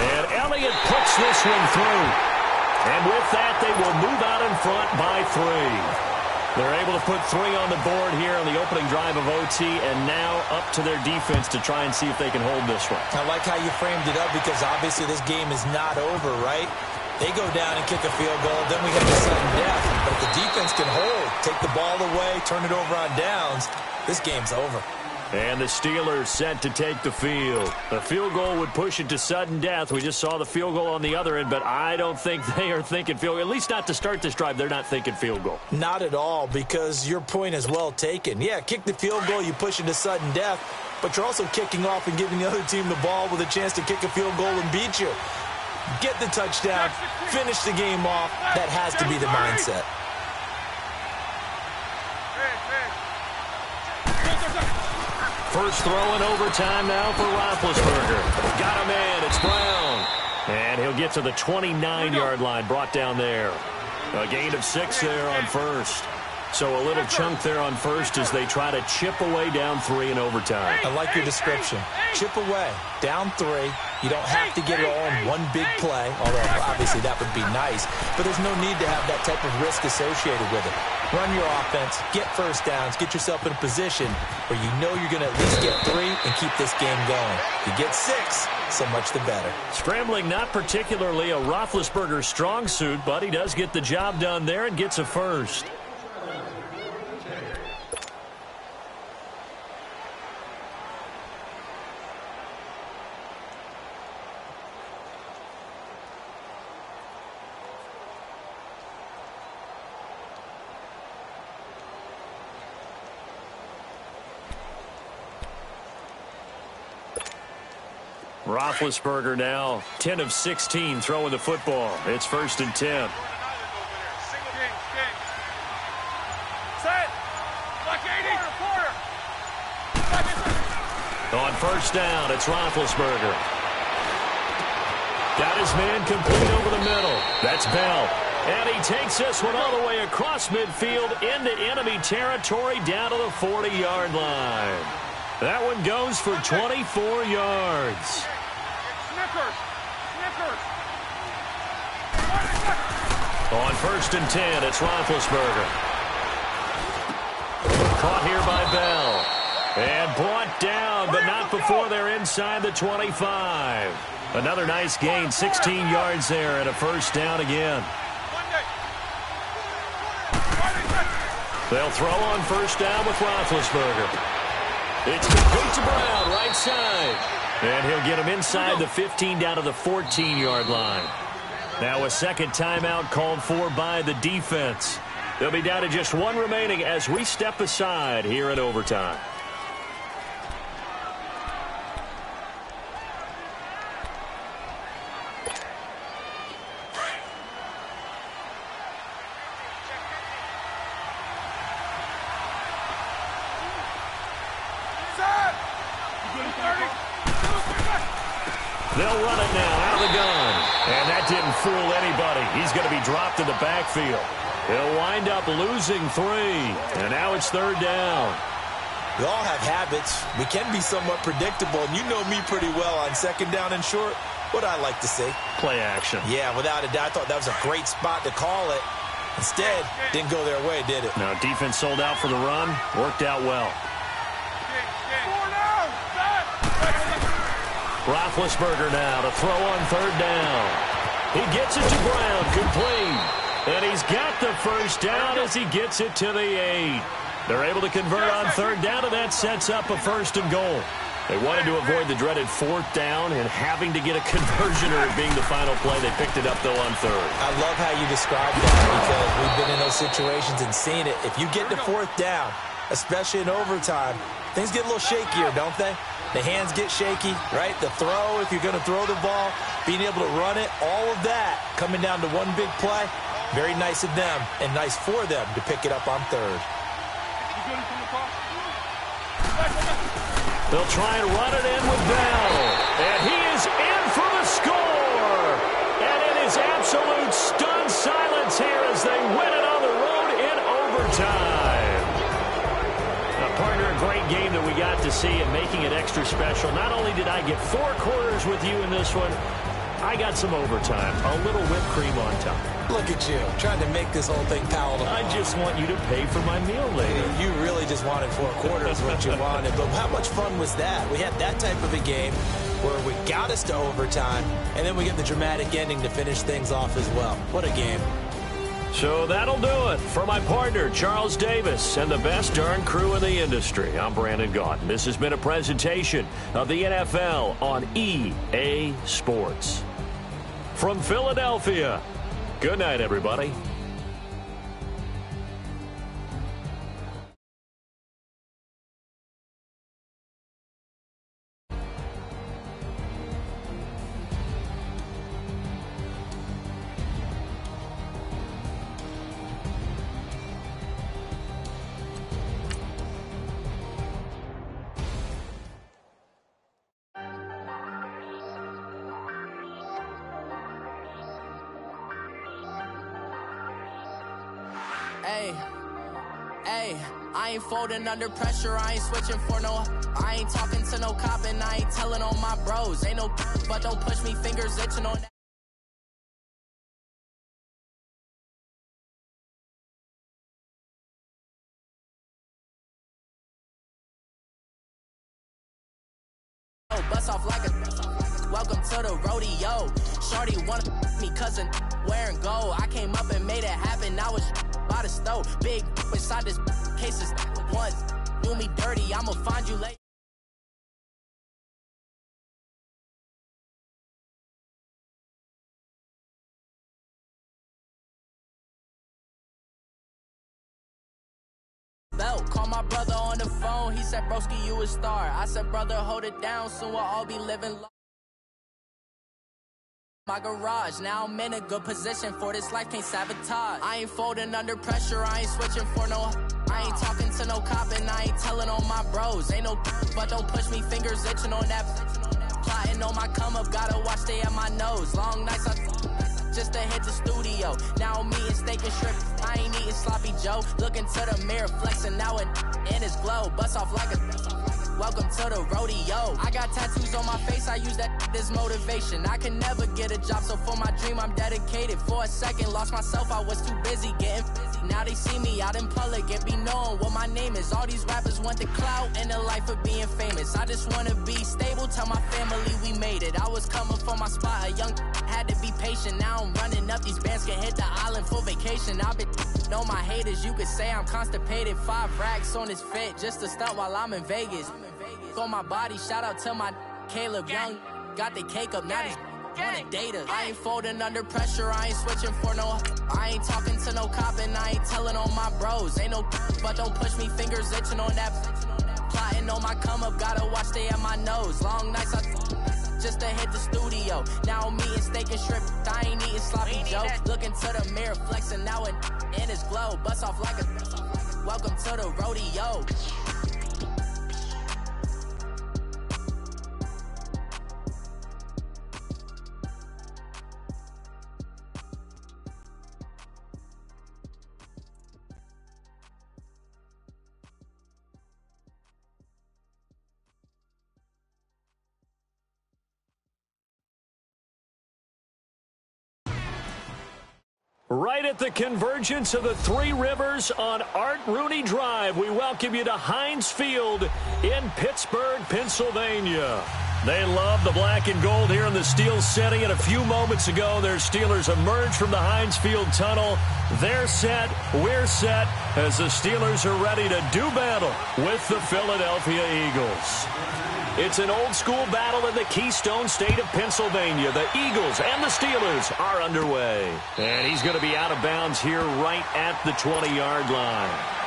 And Elliott puts this one through. And with that, they will move out in front by 3. They're able to put 3 on the board here on the opening drive of OT, and now up to their defense to try and see if they can hold this one. I like how you framed it up because obviously this game is not over, right? They go down and kick a field goal, then we have the sudden death. But if the defense can hold, take the ball away, turn it over on downs, this game's over. And the Steelers set to take the field. The field goal would push it to sudden death. We just saw the field goal on the other end, but I don't think they are thinking field goal. At least not to start this drive. They're not thinking field goal. Not at all, because your point is well taken. Yeah, kick the field goal, you push it to sudden death, but you're also kicking off and giving the other team the ball with a chance to kick a field goal and beat you. Get the touchdown, finish the game off. That has to be the mindset. First throw in overtime now for Roethlisberger. Got him in. It's Brown. And he'll get to the 29-yard line, brought down there. A gain of 6 there on first. So a little chunk there on first as they try to chip away down 3 in overtime. I like your description. Chip away, down 3. You don't have to get it all in one big play, although obviously that would be nice. But there's no need to have that type of risk associated with it. Run your offense, get first downs, get yourself in a position where you know you're going to at least get 3 and keep this game going. If you get 6, so much the better. Scrambling not particularly a Roethlisberger strong suit, but he does get the job done there and gets a first. Roethlisberger now 10 of 16 throwing the football. It's 1st and 10. On first down, it's Roethlisberger. Got his man complete over the middle. That's Bell. And he takes this one all the way across midfield into enemy territory down to the 40-yard line. That one goes for 24 yards. On 1st and 10, it's Roethlisberger. Caught here by Bell. And brought down, but not before they're inside the 25. Another nice gain, 16 yards there, and a first down again. They'll throw on first down with Roethlisberger. It's complete to Brown, right side. And he'll get him inside the 15 down to the 14-yard line. Now a second timeout called for by the defense. They'll be down to just 1 remaining as we step aside here in overtime. They'll run it now out of the gun. And that didn't fool anybody. He's going to be dropped in the backfield. He'll wind up losing 3. And now it's 3rd down. We all have habits. We can be somewhat predictable. And you know me pretty well on 2nd down and short. What I like to see. Play action. Yeah, without a doubt. I thought that was a great spot to call it. Instead, didn't go their way, did it? No, defense sold out for the run. Worked out well. Roethlisberger now to throw on 3rd down. He gets it to Brown, complete. And he's got the first down as he gets it to the 8. They're able to convert on 3rd down, and that sets up a 1st and goal. They wanted to avoid the dreaded 4th down and having to get a conversion or it being the final play. They picked it up, though, on 3rd. I love how you described that because we've been in those situations and seen it. If you get to 4th down, especially in overtime, things get a little shakier, don't they? The hands get shaky, right? The throw, if you're going to throw the ball, being able to run it, all of that coming down to one big play. Very nice of them and nice for them to pick it up on 3rd. They'll try and run it in with Bell. And he absolute stunned silence here as they win it on the road in overtime. Partner, a great game that we got to see and making it extra special. Not only did I get 4 quarters with you in this one, I got some overtime, a little whipped cream on top. Look at you, trying to make this whole thing palatable. I just want you to pay for my meal later. You really just wanted 4 quarters what you wanted. But how much fun was that? We had that type of a game where we got us to overtime, and then we get the dramatic ending to finish things off as well. What a game. So that'll do it for my partner, Charles Davis, and the best darn crew in the industry. I'm Brandon Gaudin. This has been a presentation of the NFL on EA Sports. From Philadelphia, good night, everybody. I ain't folding under pressure, I ain't switching for no. I ain't talking to no cop and I ain't telling on my bros. Ain't no but don't push me, fingers itching on that. Bust off like a welcome to the rodeo. Shorty wanna me cousin wearing gold. I came up and made it happen. I was by the stove. Big inside this cases once. Do me dirty, I'ma find you later. Call my brother on the phone. He said, broski, you a star. I said, brother, hold it down. Soon we'll all be living low. My garage, now I'm in a good position for this life, can't sabotage. I ain't folding under pressure, I ain't switching for no. I ain't talking to no cop and I ain't telling on my bros. Ain't no but don't push me, fingers itching on that. Plotting on my come up, gotta watch stay at my nose. Long nights just to hit the studio. Now I'm eating steak and shrimp, I ain't eating sloppy Joe. Looking to the mirror, flexing now and in his glow. Bust off like a welcome to the rodeo. I got tattoos on my face, I use that as motivation. I can never get a job, so for my dream I'm dedicated. For a second, lost myself, I was too busy getting busy. Now they see me out in public and be knowing what my name is. All these rappers want the clout and the life of being famous. I just wanna be stable, tell my family we made it. I was coming for my spot, a young had to be patient. Now I'm running up, these bands can hit the island for vacation. I've been know my haters, you could say I'm constipated. 5 racks on his fit, just to stunt while I'm in Vegas. On my body, shout out to my Caleb Young. Got the cake up, now these wanna date us. I ain't folding under pressure, I ain't switching for no. I ain't talking to no cop and I ain't telling on my bros. Ain't no but don't push me, fingers itching on that. Plotting on my come up, gotta watch stay at my nose. Long nights just to hit the studio. Now I'm eating steak and shrimp, I ain't eating sloppy Joe. Looking to the mirror, flexing now and in his glow. Bust off like a welcome to the rodeo. Right at the convergence of the Three Rivers on Art Rooney Drive, we welcome you to Heinz Field in Pittsburgh, Pennsylvania. They love the black and gold here in the Steel setting, and a few moments ago, their Steelers emerged from the Heinz Field tunnel. They're set, we're set, as the Steelers are ready to do battle with the Philadelphia Eagles. It's an old-school battle in the Keystone State of Pennsylvania. The Eagles and the Steelers are underway. And he's going to be out of bounds here right at the 20-yard line.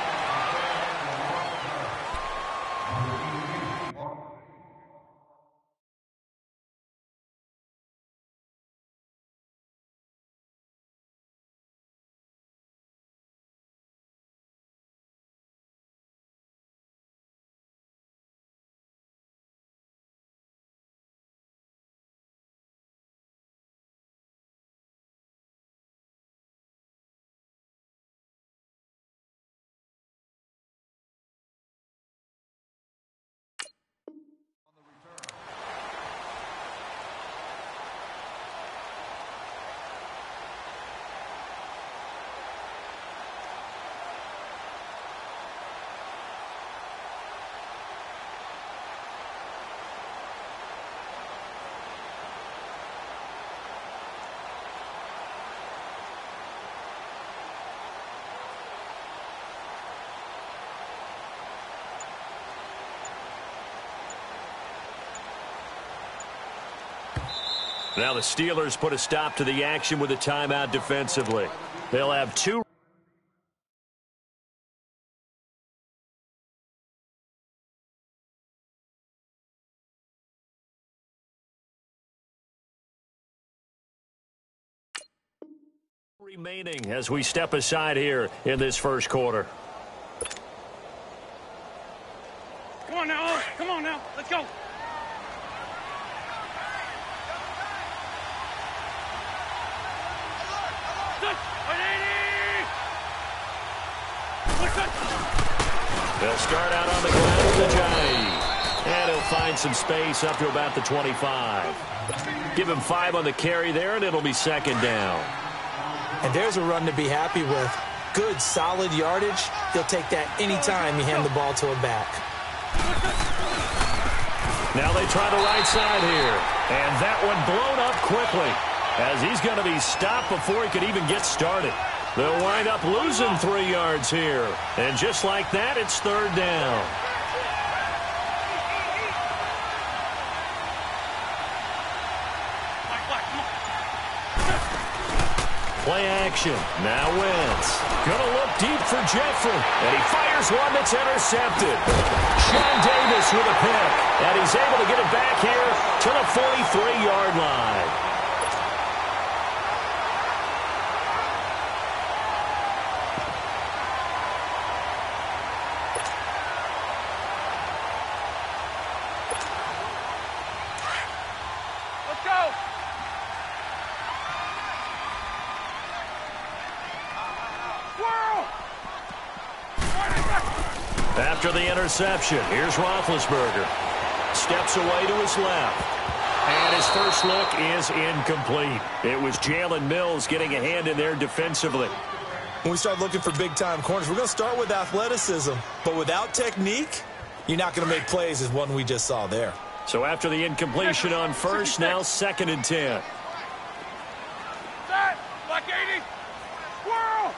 Now the Steelers put a stop to the action with a timeout defensively. They'll have two remaining as we step aside here in this first quarter. Come on now, Owen. Come on now. Let's go. They'll start out on the ground with Ajayi. And he'll find some space up to about the 25. Give him 5 on the carry there, and it'll be second down. And there's a run to be happy with. Good, solid yardage. He'll take that anytime you hand the ball to a back. Now they try the right side here. And that one blown up quickly, as he's going to be stopped before he could even get started. They'll wind up losing 3 yards here. And just like that, it's third down. Play action. Now Wentz. Gonna look deep for Jeffrey. And he fires one that's intercepted. Sean Davis with a pick. And he's able to get it back here to the 43-yard line. After the interception, here's Roethlisberger. Steps away to his left. And his first look is incomplete. It was Jalen Mills getting a hand in there defensively. When we start looking for big-time corners, we're going to start with athleticism. But without technique, you're not going to make plays as one we just saw there. So after the incompletion on first, now 2nd and 10. Black 80. Squirrel.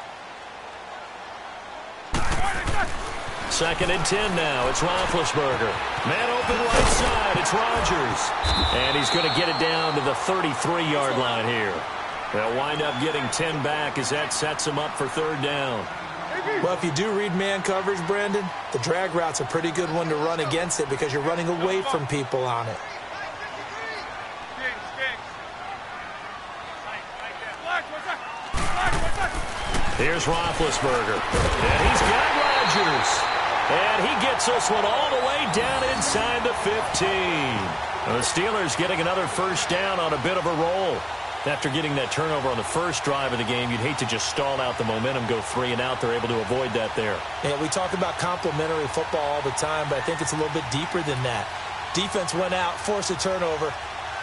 2nd and 10 now. It's Roethlisberger. Man open right side. It's Rodgers. And he's going to get it down to the 33-yard line here. They'll wind up getting 10 back as that sets him up for third down. Well, if you do read man coverage, Brandon, the drag route's a pretty good one to run against it because you're running away from people on it. Here's Roethlisberger. And he's got Rodgers. And he gets this one all the way down inside the 15. And the Steelers getting another first down on a bit of a roll. After getting that turnover on the first drive of the game, you'd hate to just stall out the momentum, go 3 and out. They're able to avoid that there. Yeah, we talk about complementary football all the time, but I think it's a little bit deeper than that. Defense went out, forced a turnover,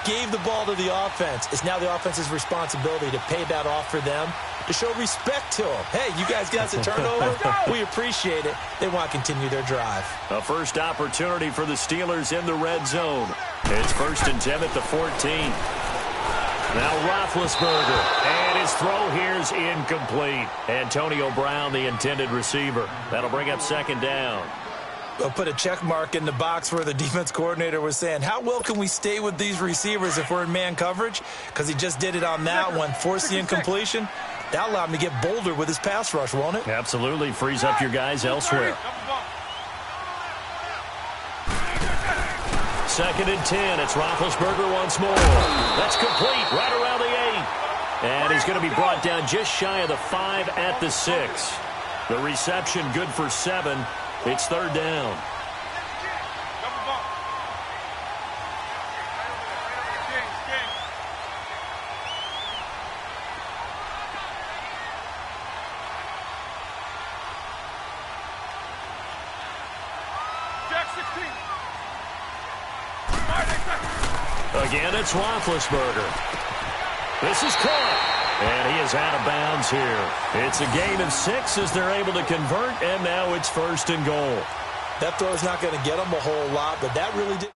gave the ball to the offense. It's now the offense's responsibility to pay that off for them, to show respect to them. Hey, you guys got the turnover. We appreciate it. They want to continue their drive. A first opportunity for the Steelers in the red zone. It's 1st and 10 at the 14. Now Roethlisberger, and his throw here's incomplete. Antonio Brown, the intended receiver. That'll bring up 2nd down. We'll put a check mark in the box where the defense coordinator was saying, how well can we stay with these receivers if we're in man coverage? Because he just did it on that one, forced the incompletion. That allowed him to get bolder with his pass rush, won't it? Absolutely. Frees up your guys elsewhere. 2nd and 10. It's Roethlisberger once more. That's complete right around the 8. And he's going to be brought down just shy of the 5 at the 6. The reception good for 7. It's third down. Again, it's Roethlisberger. This is caught, and he is out of bounds here. It's a gain of 6 as they're able to convert, and now it's 1st and goal. That throw's not going to get them a whole lot, but that really did.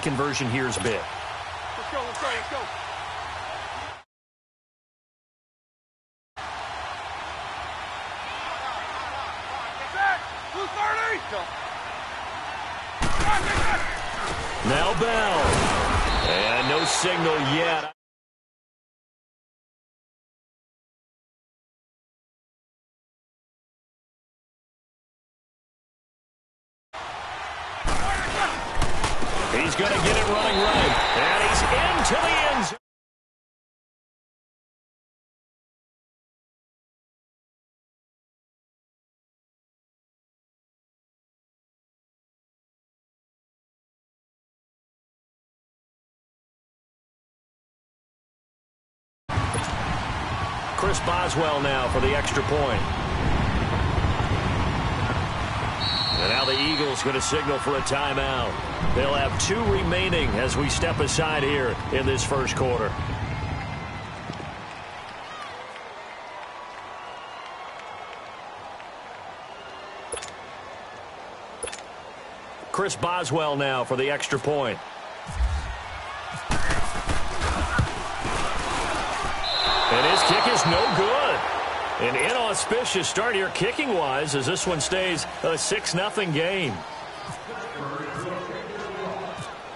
Conversion here is big. Let's go, let's go, let's go. Now Bell. And no signal yet. He's going to get it running right. And he's into the end zone. Chris Boswell now for the extra point. And now the Eagles going to signal for a timeout. They'll have 2 remaining as we step aside here in this first quarter. Chris Boswell now for the extra point. And his kick is no good. An inauspicious start here kicking-wise as this one stays a 6-0 game.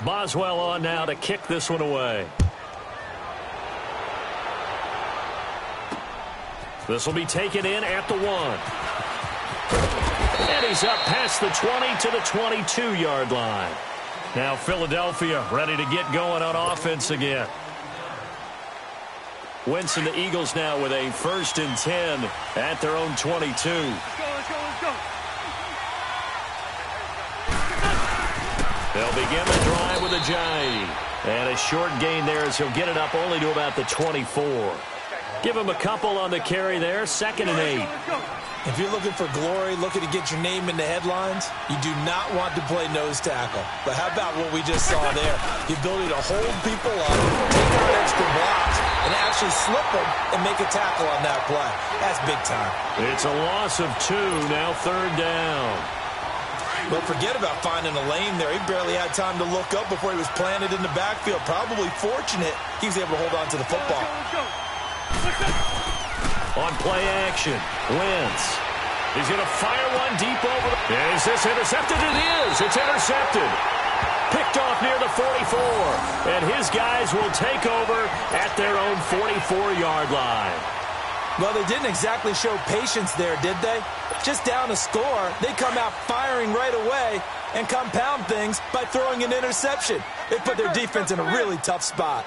Boswell on now to kick this one away. This will be taken in at the 1. And he's up past the 20 to the 22-yard line. Now Philadelphia ready to get going on offense again. Wentz and the Eagles now with a 1st and 10 at their own 22. Let's go. They'll begin the drive with a jive. And a short gain there as he'll get it up only to about the 24. Give him a couple on the carry there, 2nd and 8. If you're looking for glory, looking to get your name in the headlines, you do not want to play nose tackle. But how about what we just saw there? The ability to hold people up, take out extra blocks, and actually slip them and make a tackle on that play. That's big time. It's a loss of 2, now 3rd down. But forget about finding a lane there. He barely had time to look up before he was planted in the backfield. Probably fortunate he was able to hold on to the football. On play action, Wentz. He's going to fire one deep over the... Is this intercepted? It is. It's intercepted. Picked off near the 44. And his guys will take over at their own 44-yard line. Well, they didn't exactly show patience there, did they? Just down a score, they come out firing right away and compound things by throwing an interception. They put their defense in a really tough spot.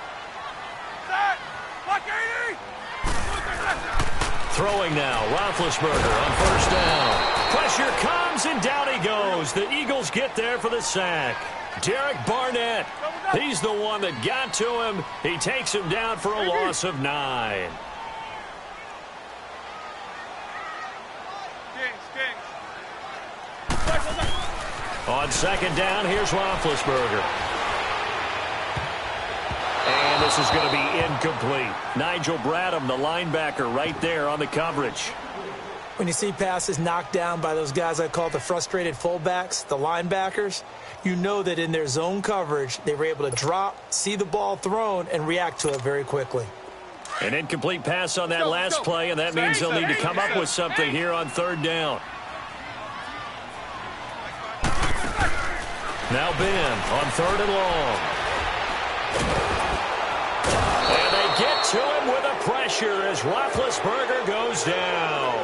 Throwing now, Roethlisberger on 1st down. Pressure comes, and down he goes. The Eagles get there for the sack. Derek Barnett, he's the one that got to him. He takes him down for a loss of 9. On 2nd down, here's Roethlisberger. And this is going to be incomplete. Nigel Bradham, the linebacker, right there on the coverage. When you see passes knocked down by those guys I call the frustrated fullbacks, the linebackers, you know that in their zone coverage, they were able to drop, see the ball thrown, and react to it very quickly. An incomplete pass on that last play, and that means they'll need to come up with something here on 3rd down. Now Ben on 3rd and long. And they get to him with a pressure as Roethlisberger goes down.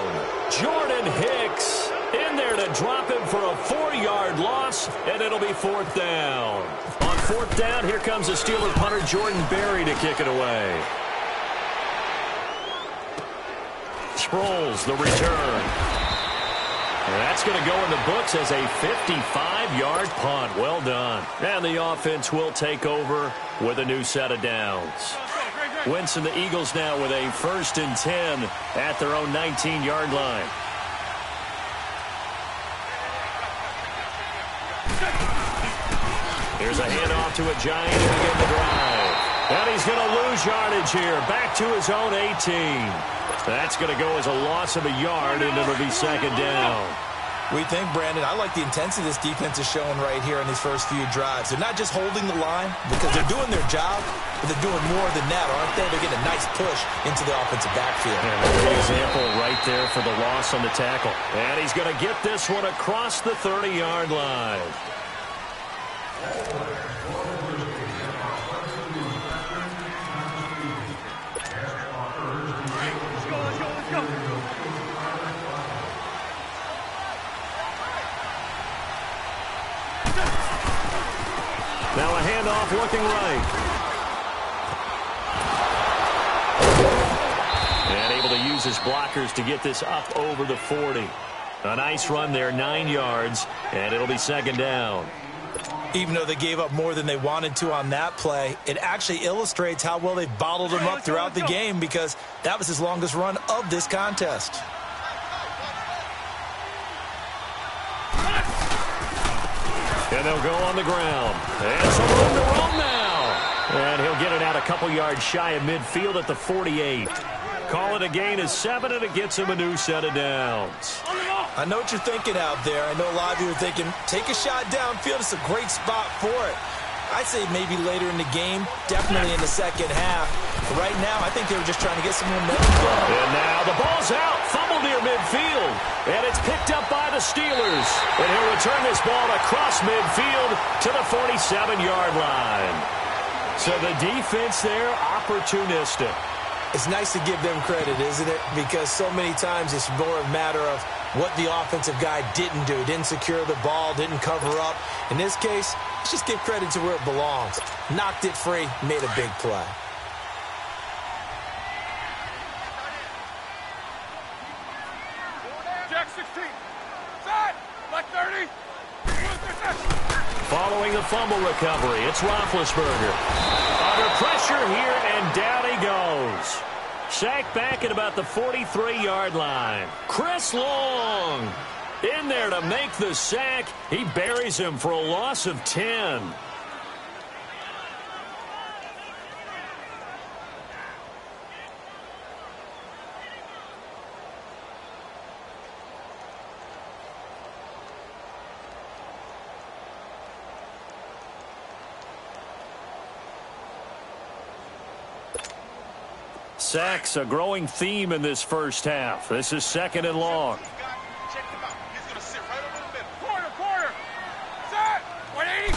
Jordan Hicks in there to drop him for a 4-yard loss, and it'll be 4th down. On 4th down, here comes the Steeler punter Jordan Berry to kick it away. Sproles, the return. And that's going to go in the books as a 55-yard punt. Well done. And the offense will take over with a new set of downs. Wentz and the Eagles now with a 1st and 10 at their own 19-yard line. Here's a handoff to a Giant to begin the drive. And he's going to lose yardage here. Back to his own 18. That's going to go as a loss of a yard, and it'll be 2nd down. We think, Brandon, I like the intensity this defense is showing right here in these first few drives. They're not just holding the line because they're doing their job, but they're doing more than that, aren't they? They're getting a nice push into the offensive backfield. And a great example right there for the loss on the tackle. And he's going to get this one across the 30-yard line. Now a handoff looking right. And able to use his blockers to get this up over the 40. A nice run there, 9 yards, and it'll be second down. Even though they gave up more than they wanted to on that play, it actually illustrates how well they've bottled him up throughout the game because that was his longest run of this contest. And they'll go on the ground. And some room to roam now. And he'll get it out a couple yards shy of midfield at the 48. Call it a gain of 7, and it gets him a new set of downs. I know what you're thinking out there. I know a lot of you are thinking, take a shot downfield. It's a great spot for it. I'd say maybe later in the game, definitely in the second half. But right now, I think they were just trying to get some momentum going. And now the ball's out. Fumbled near midfield. And it's picked up by the Steelers. And he'll return this ball across midfield to the 47-yard line. So the defense there, opportunistic. It's nice to give them credit, isn't it? Because so many times it's more a matter of what the offensive guy didn't do. Didn't secure the ball, didn't cover up. In this case, let's just give credit to where it belongs. Knocked it free, made a big play. Jack 16. Side. Black 30. Following the fumble recovery, it's Roethlisberger. Under pressure here, and down he goes. Sacked back at about the 43-yard line. Chris Long in there to make the sack. He buries him for a loss of 10. Sacks, a growing theme in this first half. This is second and long. Check him out. He's going to sit right over the middle. Quarter. Set. 180.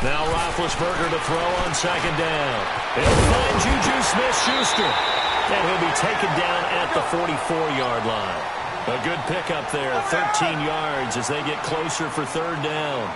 Now Roethlisberger to throw on second down. He'll find Juju Smith-Schuster. And he'll be taken down at the 44-yard line. A good pickup there, 13 yards as they get closer for third down.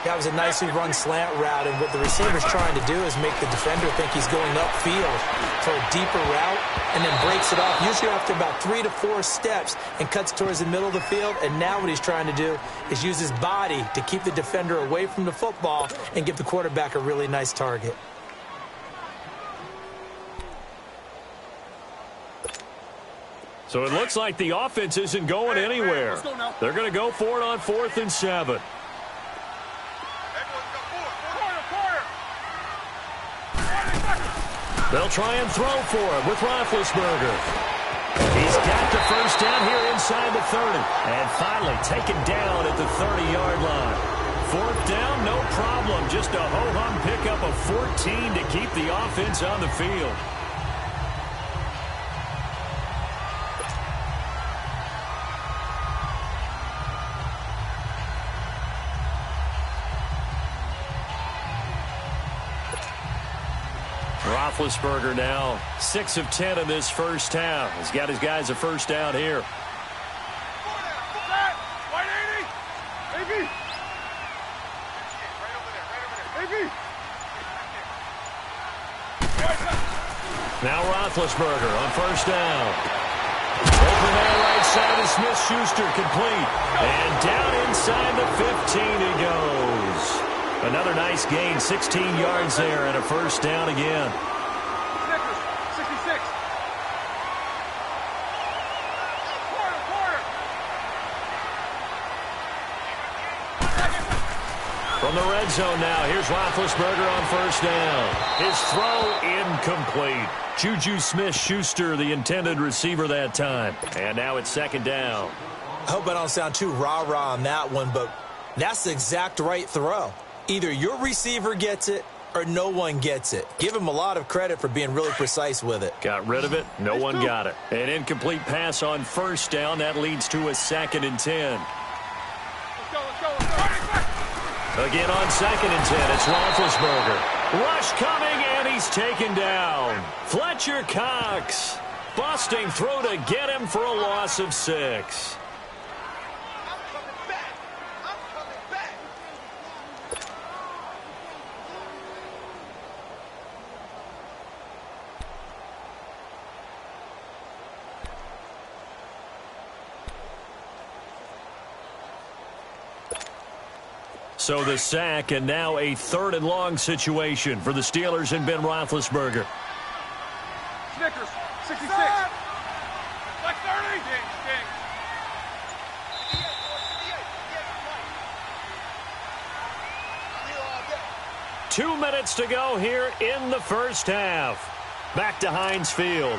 That was a nicely run slant route, and what the receiver's trying to do is make the defender think he's going upfield for a deeper route and then breaks it off, usually after about 3 to 4 steps, and cuts towards the middle of the field. And now what he's trying to do is use his body to keep the defender away from the football and give the quarterback a really nice target. So it looks like the offense isn't going anywhere. They're going to go for it on 4th and 7. They'll try and throw for it with Roethlisberger. He's got the first down here inside the 30. And finally taken down at the 30-yard line. 4th down, no problem. Just a ho-hum pickup of 14 to keep the offense on the field. Roethlisberger now 6 of 10 in this first half. He's got his guys a first down here. Now Roethlisberger on first down. Open there right side of Smith-Schuster, complete. And down inside the 15 he goes. Another nice gain, 16 yards there, and a first down again. 66. From the red zone now, here's Roethlisberger on first down. His throw incomplete. Juju Smith-Schuster, the intended receiver that time. And now it's second down. I hope I don't sound too rah-rah on that one, but that's the exact right throw. Either your receiver gets it or no one gets it. Give him a lot of credit for being really precise with it. Got rid of it. No one got it. An incomplete pass on first down. That leads to a 2nd and 10. Let's go, let's go, let's go. Again on 2nd and 10, it's Roethlisberger. Rush coming, and he's taken down. Fletcher Cox. Busting through to get him for a loss of 6. So the sack, and now a 3rd and long situation for the Steelers and Ben Roethlisberger. Snickers, 66. Like 30. Ding, ding. 2 minutes to go here in the first half. Back to Heinz Field.